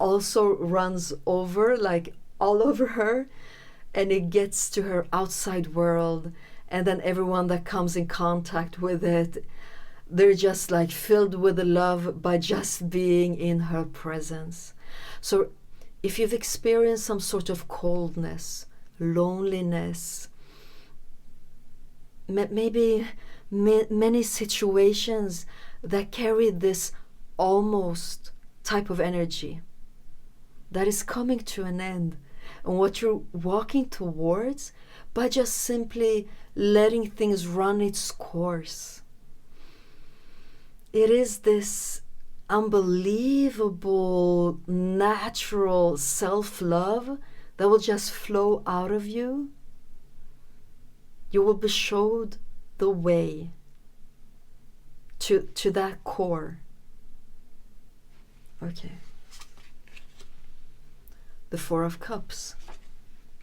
also runs over, like all over her, and it gets to her outside world, and then everyone that comes in contact with it, they're just like filled with the love by just being in her presence. So if you've experienced some sort of coldness, loneliness, maybe many situations that carry this almost type of energy that is coming to an end, and what you're walking towards by just simply letting things run its course. It is this unbelievable, natural self-love that will just flow out of you. You will be showed the way to that core. Okay. The Four of Cups,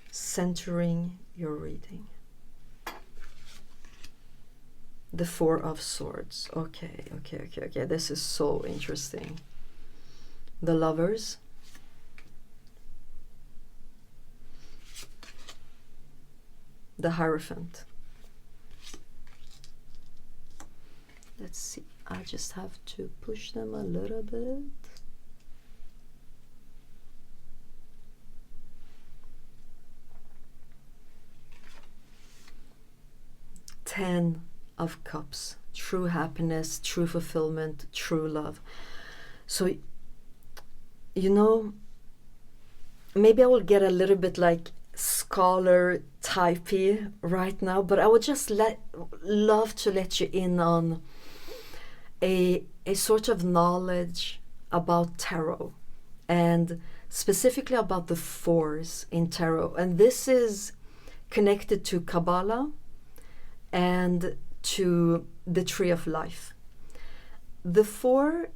centering your reading. The Four of Swords. Okay. This is so interesting. The Lovers. The Hierophant. Let's see. I just have to push them a little bit. Ten of Cups, true happiness, true fulfillment, true love. So, you know, maybe I will get a little bit like scholar typey right now, but I would just love to let you in on a sort of knowledge about tarot, and specifically about the fours in tarot. And this is connected to Kabbalah and to the Tree of Life. The four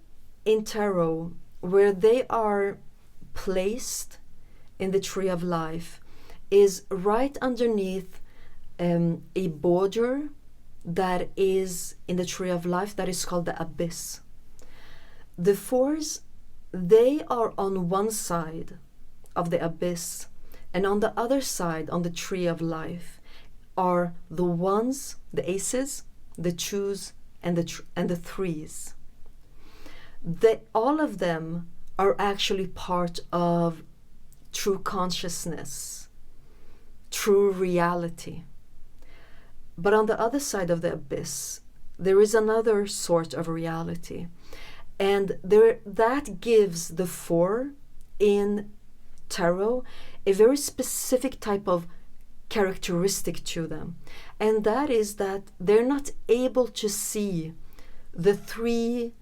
in tarot, where they are placed in the Tree of Life, is right underneath a border that is in the Tree of Life that is called the Abyss. The fours, they are on one side of the Abyss, and on the other side, on the Tree of Life, are the ones, the aces, the twos, and the threes. All of them are actually part of true consciousness, true reality. But on the other side of the abyss, there is another sort of reality. And that gives the four in tarot a very specific type of characteristic to them. And that is that they're not able to see the three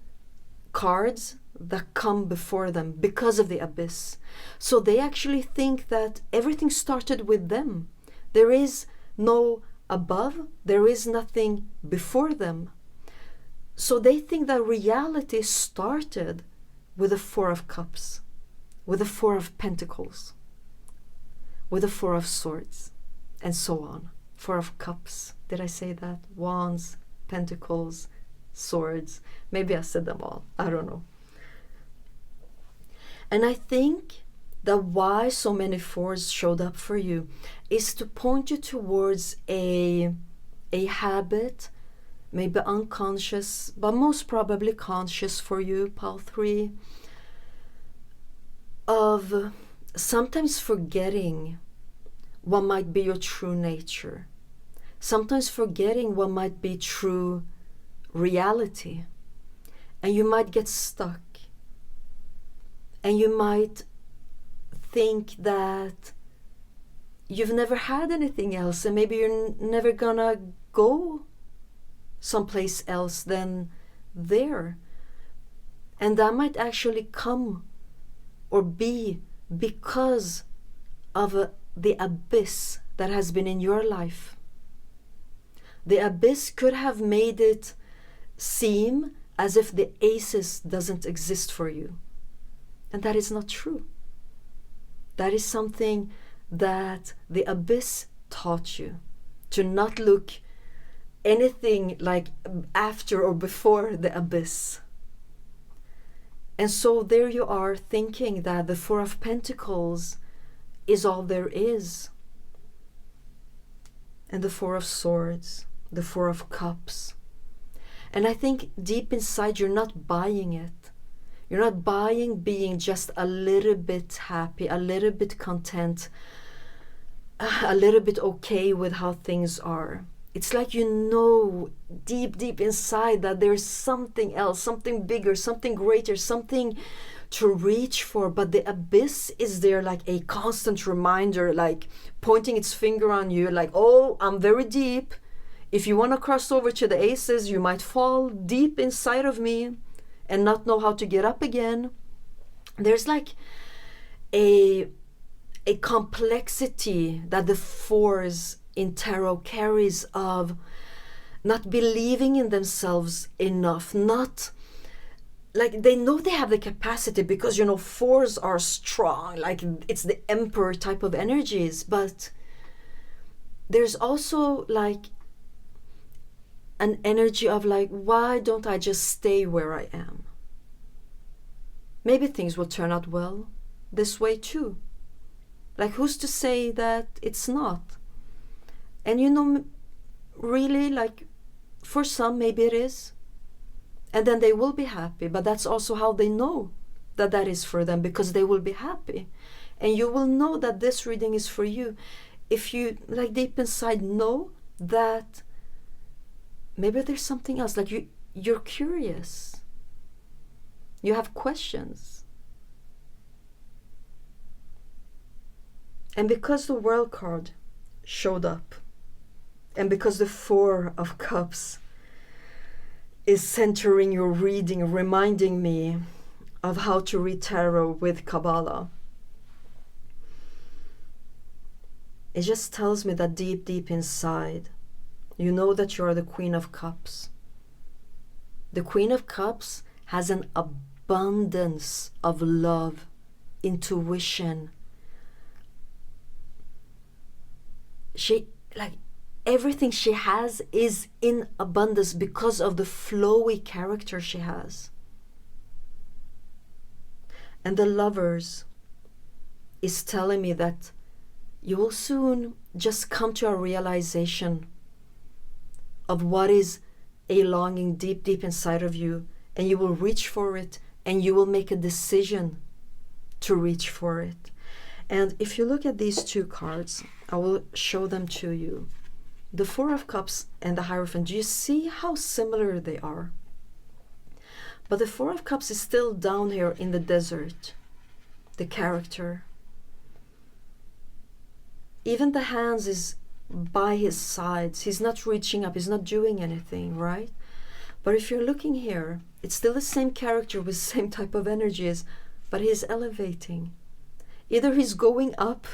cards that come before them because of the abyss. So they actually think that everything started with them. There is no above, there is nothing before them. So they think that reality started with the Four of Cups, with the Four of Pentacles, with the Four of Swords, and so on. Four of Cups, did I say that? Wands, Pentacles, Swords. Maybe I said them all, I don't know. And I think that why so many fours showed up for you is to point you towards a a habit, maybe unconscious, but most probably conscious for you, pile 3, of sometimes forgetting what might be your true nature, sometimes forgetting what might be true reality, and you might get stuck, and you might think that you've never had anything else, and maybe you're never gonna go someplace else than there. And that might actually come or be because of the abyss that has been in your life. The abyss could have made it seem as if the aces doesn't exist for you. And that is not true. That is something that the abyss taught you, to not look anything like after or before the abyss. And so there you are thinking that the 4 of Pentacles is all there is. And the 4 of Swords, the 4 of Cups. And I think deep inside you're not buying it. You're not buying being just a little bit happy, a little bit content, a little bit okay with how things are. It's like you know deep, deep inside that there's something else, something bigger, something greater, something to reach for. But the abyss is there like a constant reminder, like pointing its finger on you, like, oh, I'm very deep. If you want to cross over to the aces, you might fall deep inside of me and not know how to get up again. There's like a complexity that the 4s in tarot carries of not believing in themselves enough, not like they know they have the capacity because, you know, 4s are strong, like it's the emperor type of energies, but there's also like an energy of like, why don't I just stay where I am? Maybe things will turn out well this way too. Like, who's to say that it's not? And you know, really, like, for some, maybe it is. And then they will be happy. But that's also how they know that that is for them, because they will be happy. And you will know that this reading is for you if you, like, deep inside know that maybe there's something else. Like, you're curious. You have questions. And because the World card showed up, and because the 4 of Cups is centering your reading, reminding me of how to read tarot with Kabbalah, it just tells me that deep, deep inside, you know that you are the Queen of Cups. The Queen of Cups has an abundance of love, intuition. She, like, everything she has is in abundance because of the flowy character she has. And the Lovers is telling me that you will soon just come to a realization of what is a longing deep, deep inside of you, and you will reach for it, and you will make a decision to reach for it. And if you look at these 2 cards, I will show them to you. The 4 of Cups and the Hierophant, do you see how similar they are? But the 4 of Cups is still down here in the desert, the character. Even the hands is by his sides. He's not reaching up, he's not doing anything, right? But if you're looking here, it's still the same character with same type of energies, but he's elevating. Either he's going up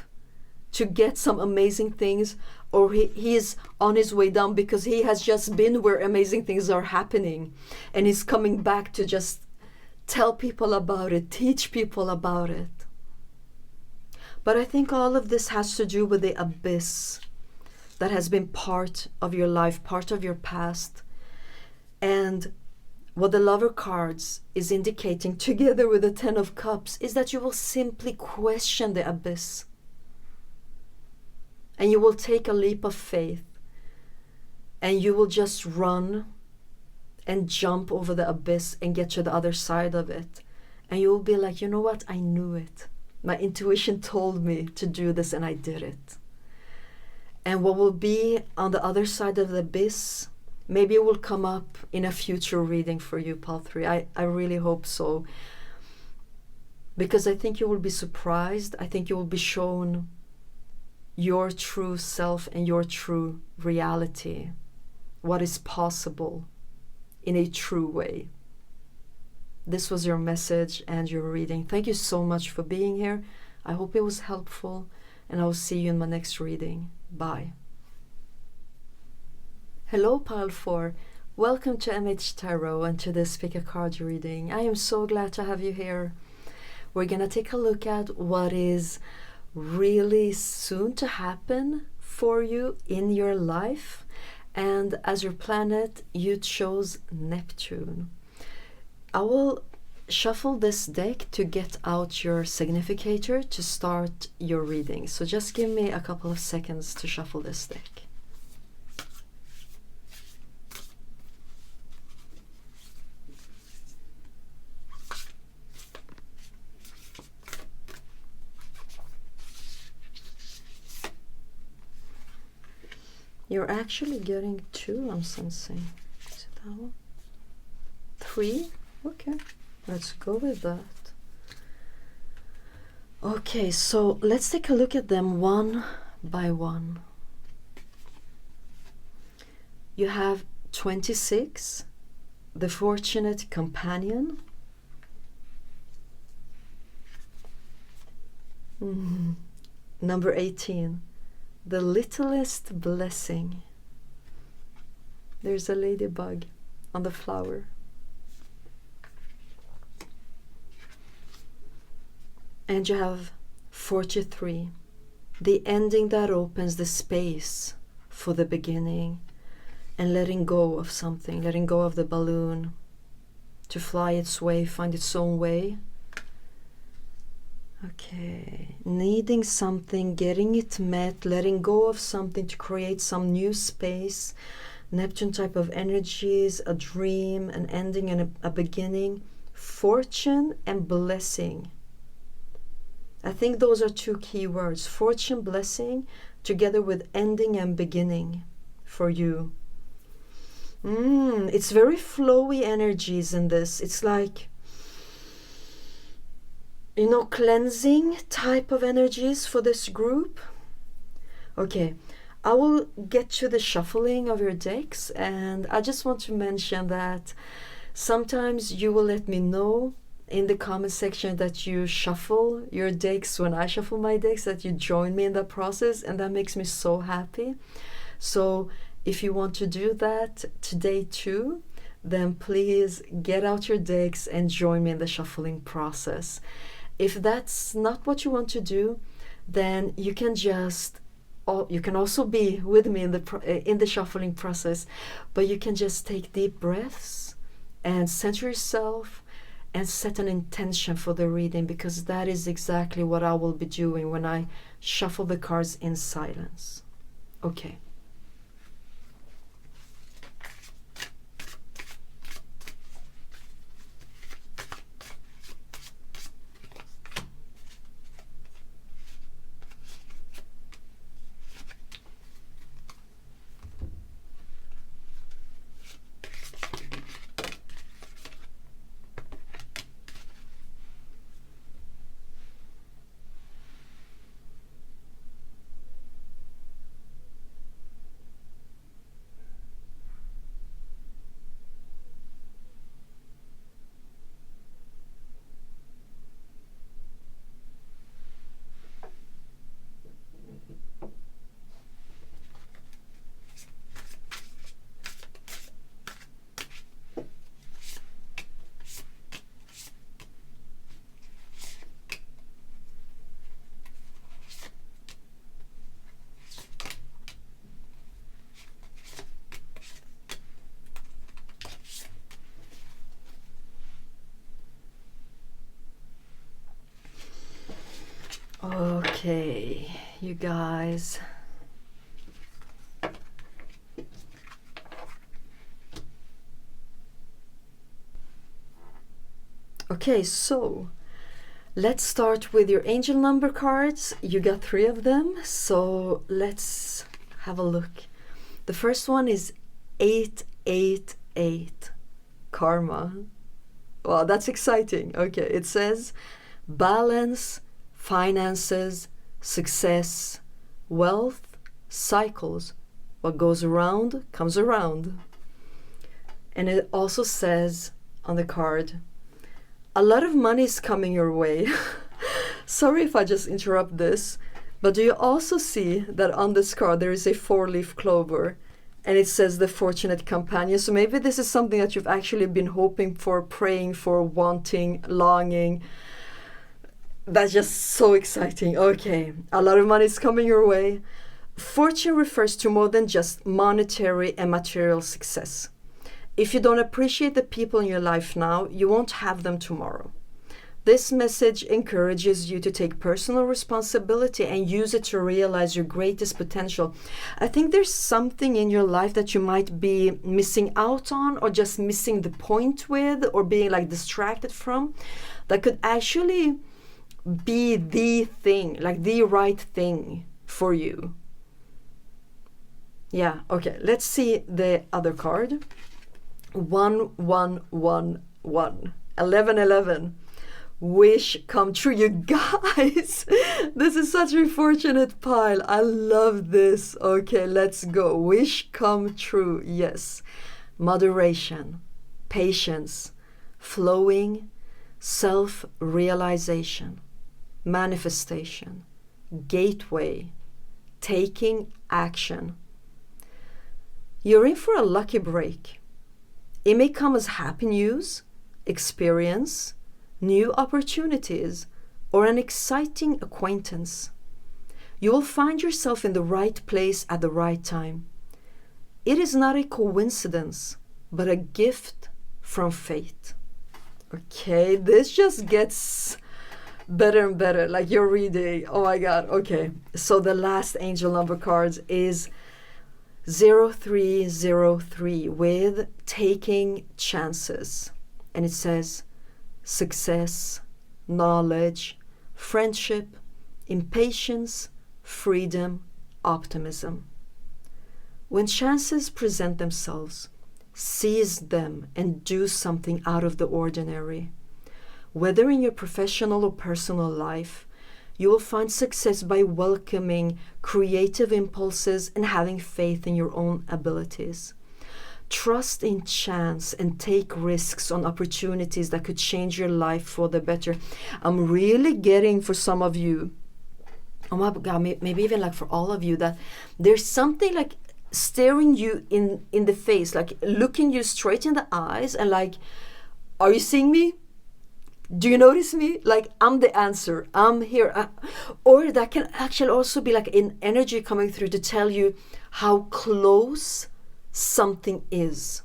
to get some amazing things, or he is on his way down because he has just been where amazing things are happening, and he's coming back to just tell people about it, teach people about it. But I think all of this has to do with the abyss that has been part of your life, part of your past. And what the Lover cards is indicating together with the 10 of Cups is that you will simply question the abyss. And you will take a leap of faith. and you will just run and jump over the abyss and get to the other side of it. And you will be like, you know what? I knew it. My intuition told me to do this and I did it. And what will be on the other side of the abyss, maybe it will come up in a future reading for you, Pal 3. I really hope so. Because I think you will be surprised. I think you will be shown your true self and your true reality. What is possible in a true way. This was your message and your reading. Thank you so much for being here. I hope it was helpful, and I will see you in my next reading. Bye. Hello, Pile 4. Welcome to MH Tarot and to this Pick a Card reading. I am so glad to have you here. We're going to take a look at what is really soon to happen for you in your life. And as your planet, you chose Neptune. I will shuffle this deck to get out your significator to start your reading. So just give me a couple of seconds to shuffle this deck. You're actually getting 2, I'm sensing. Is it that one? 3? Okay, let's go with that. Okay, so let's take a look at them one by one. You have 26, the fortunate companion. Number 18, the littlest blessing. There's a ladybug on the flower. And you have 43, the ending that opens the space for the beginning, and letting go of something, letting go of the balloon to fly its way, find its own way. Okay, needing something, getting it met, letting go of something to create some new space. Neptune type of energies, a dream, an ending and a beginning, fortune and blessing. I think those are 2 key words, fortune, blessing, together with ending and beginning for you. It's very flowy energies in this. It's like, you know, cleansing type of energies for this group. Okay, I will get to the shuffling of your decks, and I just want to mention that sometimes you will let me know in the comment section that you shuffle your decks when I shuffle my decks, that you join me in that process, and that makes me so happy. So if you want to do that today too, then please get out your decks and join me in the shuffling process. If that's not what you want to do, then you can just, you can also be with me in the shuffling process, but you can just take deep breaths and center yourself and set an intention for the reading, because that is exactly what I will be doing when I shuffle the cards in silence. Okay. Okay, you guys. Okay, so let's start with your angel number cards. You got 3 of them, so let's have a look. The first one is 888, karma. Wow, that's exciting. Okay, it says balance, finances, success, wealth, cycles. What goes around comes around. And it also says on the card, a lot of money is coming your way. Sorry if I just interrupt this, but do you also see that on this card there is a 4-leaf clover and it says the fortunate companion? So maybe this is something that you've actually been hoping for, praying for, wanting, longing. That's just so exciting. Okay, a lot of money is coming your way. Fortune refers to more than just monetary and material success. If you don't appreciate the people in your life now, you won't have them tomorrow. This message encourages you to take personal responsibility and use it to realize your greatest potential. I think there's something in your life that you might be missing out on, or just missing the point with, or being like distracted from, that could actually be the thing, like the right thing for you. Yeah, okay, let's see the other card. 1111, 1111. Wish come true. You guys, this is such a fortunate pile. I love this. Okay, let's go. Wish come true. Yes. Moderation, patience, flowing, self-realization, manifestation, gateway, taking action. You're in for a lucky break. It may come as happy news, experience, new opportunities, or an exciting acquaintance. You will find yourself in the right place at the right time. It is not a coincidence, but a gift from fate. Okay, this just gets better and better. Like you're reading, oh my God. Okay, so the last angel number cards is 0303 with taking chances. And it says success, knowledge, friendship, impatience, freedom, optimism. When chances present themselves, seize them and do something out of the ordinary. Whether in your professional or personal life, you will find success by welcoming creative impulses and having faith in your own abilities. Trust in chance and take risks on opportunities that could change your life for the better. I'm really getting, for some of you, oh my God, maybe even like for all of you, that there's something like staring you in the face, like looking you straight in the eyes and like, are you seeing me? Do you notice me? Like, I'm the answer. I'm here. Or that can actually also be like an energy coming through to tell you how close something is.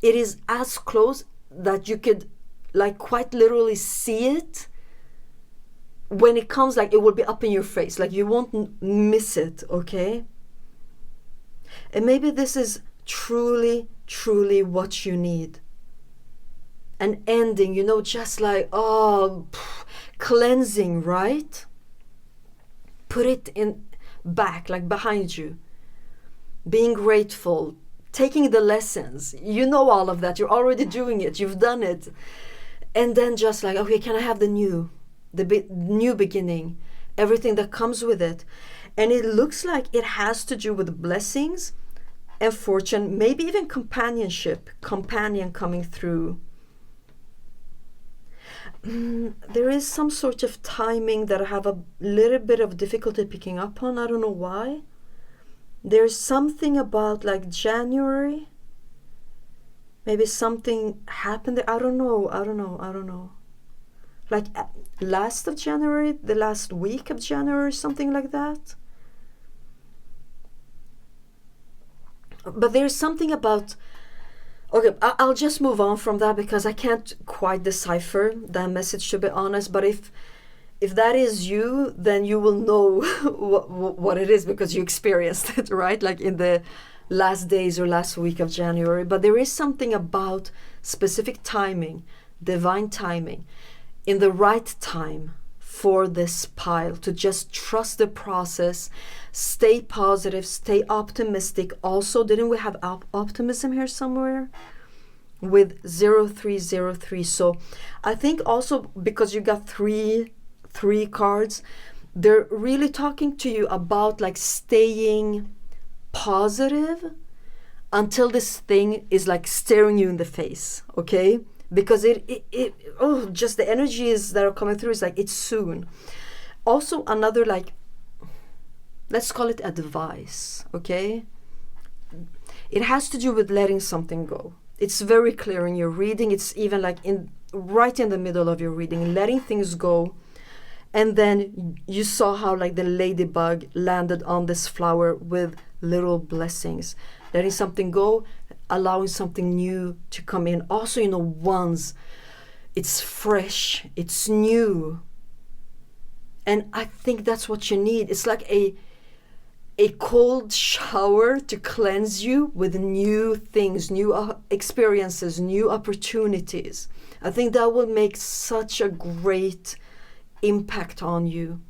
It is as close that you could like quite literally see it. When it comes, like it will be up in your face. Like you won't miss it, okay? And maybe this is truly, truly what you need. An ending, you know, just like, cleansing, right? Put it in back, like behind you. Being grateful, taking the lessons. You know all of that. You're already doing it. You've done it. And then just like, okay, can I have the new beginning? Everything that comes with it. And it looks like it has to do with blessings and fortune, maybe even companionship, companion coming through. There is some sort of timing that I have a little bit of difficulty picking up on. I don't know why. There's something about like January. Maybe something happened there. I don't know. Like last of January, the last week of January, something like that. But there's something about... Okay, I'll just move on from that because I can't quite decipher that message, to be honest. But if that is you, then you will know what it is because you experienced it, right? Like in the last days or last week of January. But there is something about specific timing divine timing, in the right time for this pile, to just trust the process, stay positive, stay optimistic. Also, didn't we have optimism here somewhere with 0303? So I think also because you got three cards, they're really talking to you about like staying positive until this thing is like staring you in the face, okay? Because just the energies that are coming through is like, it's soon. Also another, like, let's call it advice, okay? It has to do with letting something go. It's very clear in your reading. It's even like right in the middle of your reading, letting things go. And then you saw how like the ladybug landed on this flower with little blessings. Letting something go, allowing something new to come in. Also, once it's fresh, it's new. And I think that's what you need. It's like a cold shower to cleanse you with new things, new experiences, new opportunities. I think that will make such a great impact on you.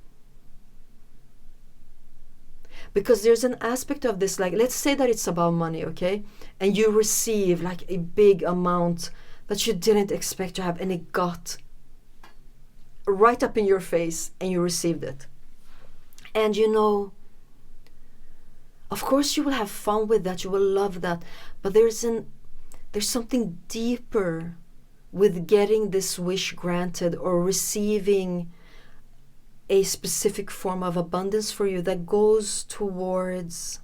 Because there's an aspect of this, like, let's say that it's about money, okay? And you receive like a big amount that you didn't expect to have, and it got right up in your face and you received it. And of course you will have fun with that, you will love that, but there's something deeper with getting this wish granted or receiving a specific form of abundance for you that goes towards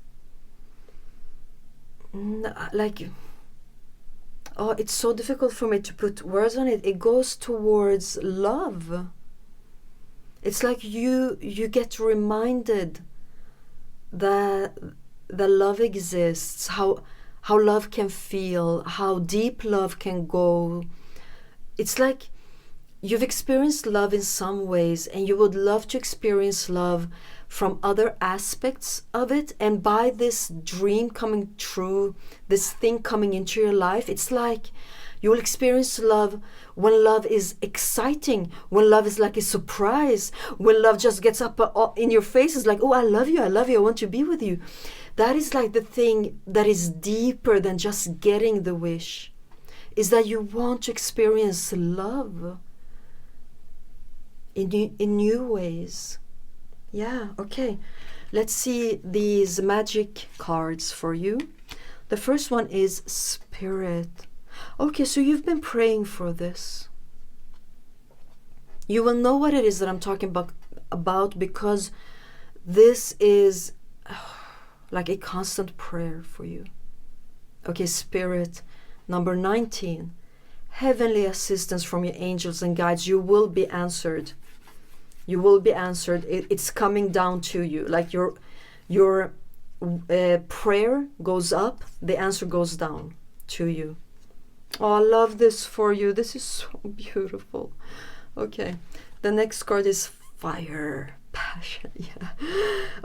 it's so difficult for me to put words on it. It goes towards love. It's like you get reminded that love exists, how love can feel, how deep love can go. It's like you've experienced love in some ways, and you would love to experience love from other aspects of it. And by this dream coming true, this thing coming into your life, it's like you will experience love when love is exciting, when love is like a surprise, when love just gets up in your face. It's like, oh, I love you, I want to be with you. That is like the thing that is deeper than just getting the wish, is that you want to experience love in new ways. Yeah, okay. Let's see these magic cards for you. The first one is Spirit. Okay, so you've been praying for this. You will know what it is that I'm talking about because this is like a constant prayer for you. Okay, Spirit, number 19. Heavenly assistance from your angels and guides. You will be answered. You will be answered. It's coming down to you. Like your prayer goes up, the answer goes down to you. Oh, I love this for you. This is so beautiful. Okay, the next card is Fire, Passion. Yeah.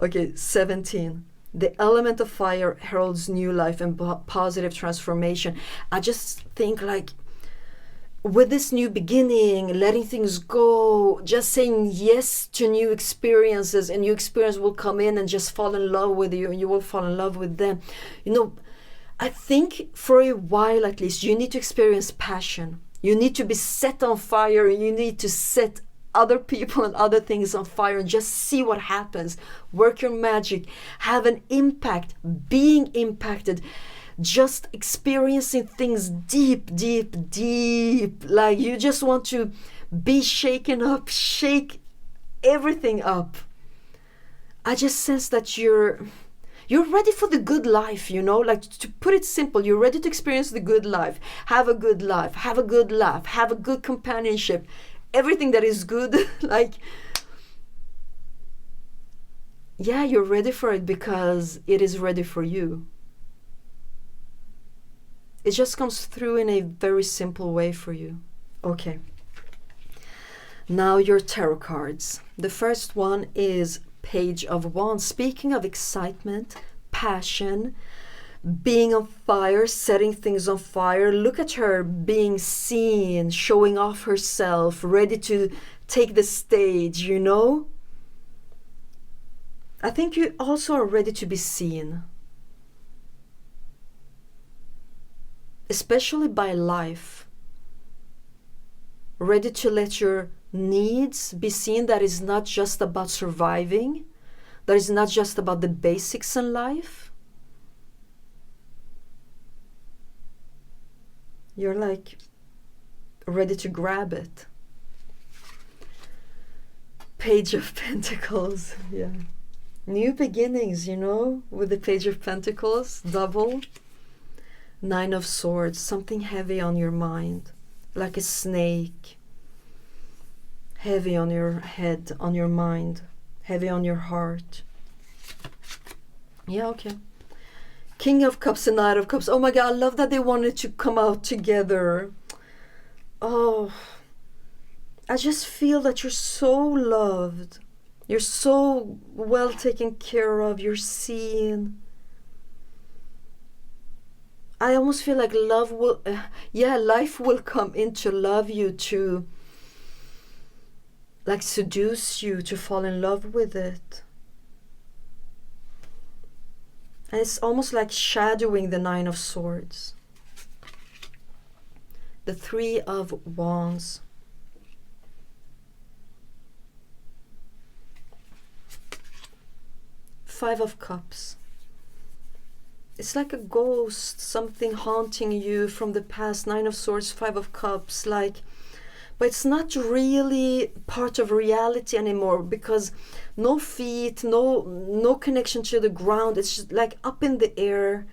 Okay, 17. The element of fire heralds new life and positive transformation. I just think like with this new beginning, letting things go, just saying yes to new experiences, and new experience will come in and just fall in love with you, and you will fall in love with them. I think for a while at least, you need to experience passion. You need to be set on fire. You need to set other people and other things on fire and just see what happens. Work your magic. Have an impact. Being impacted. Just experiencing things deep, deep, deep. Like you just want to be shaken up. Shake everything up. I just sense that you're ready for the good life, like to put it simple, you're ready to experience the good life, have a good life, have a good laugh, have a good companionship, everything that is good, you're ready for it because it is ready for you. It just comes through in a very simple way for you. Okay. Now your tarot cards. The first one is Page of Wands. Speaking of excitement, passion, being on fire, setting things on fire. Look at her being seen, showing off herself, ready to take the stage, you know? I think you also are ready to be seen. Especially by life. Ready to let your needs be seen, that is not just about surviving, that is not just about the basics in life. You're like ready to grab it. Page of Pentacles, yeah. New beginnings, you know, with the Page of Pentacles, double. Nine of Swords, something heavy on your mind, like a snake. Heavy on your head, on your mind, heavy on your heart. Yeah, okay. King of Cups and Knight of Cups. Oh my God, I love that they wanted to come out together. Oh, I just feel that you're so loved. You're so well taken care of. You're seen. I almost feel like love will, life will come in to love you, to like seduce you, to fall in love with it. And it's almost like shadowing the Nine of Swords. The Three of Wands. Five of Cups. It's like a ghost, something haunting you from the past. Nine of Swords, Five of Cups, like, but it's not really part of reality anymore, because no feet, no connection to the ground. It's just like up in the air.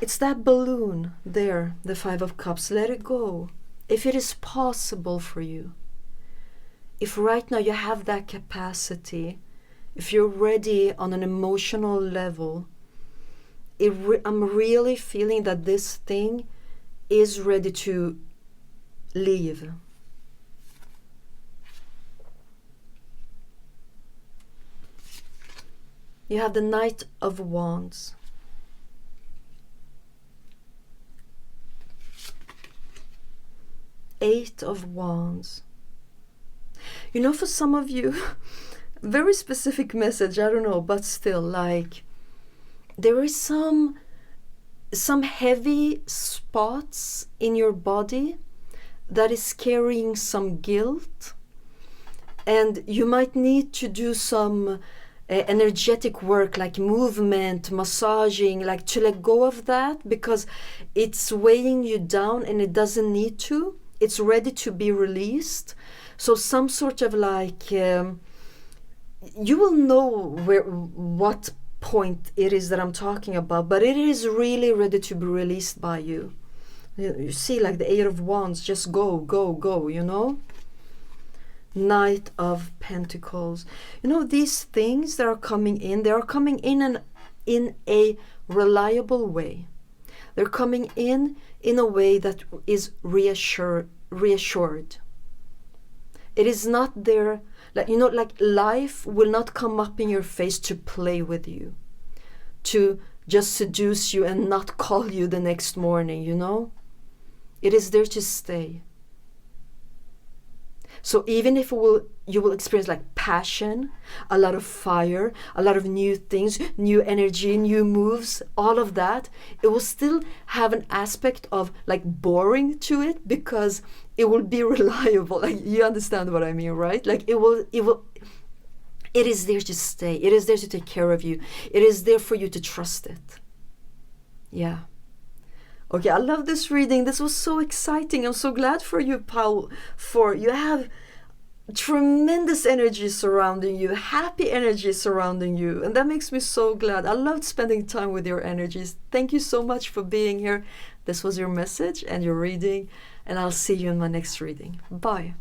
It's that balloon there, the Five of Cups. Let it go. If it is possible for you, if right now you have that capacity, if you're ready on an emotional level, I'm really feeling that this thing is ready to leave. You have the Knight of Wands. Eight of Wands. You know, for some of you, very specific message, I don't know, but still, like, there is some heavy spots in your body that is carrying some guilt, and you might need to do some energetic work, like movement, massaging, like to let go of that, because it's weighing you down and it doesn't need to. It's ready to be released. So some sort of like you will know what point it is that I'm talking about, but it is really ready to be released by you. You see, like the Eight of Wands, just go, go, go, you know? Knight of Pentacles. You know, these things that are coming in, they are coming in a reliable way. They're coming in a way that is reassured. It is not there, like, you know, like life will not come up in your face to play with you, to just seduce you and not call you the next morning, you know? It is there to stay. So even if you will experience like passion, a lot of fire, a lot of new things, new energy, new moves, all of that, it will still have an aspect of like boring to it, because it will be reliable. Like, you understand what I mean, right? Like it is there to stay. It is there to take care of you. It is there for you to trust it. Yeah. Okay, I love this reading. This was so exciting. I'm so glad for you, Paul, for you have tremendous energy surrounding you, happy energy surrounding you, and that makes me so glad. I loved spending time with your energies. Thank you so much for being here. This was your message and your reading, and I'll see you in my next reading. Bye.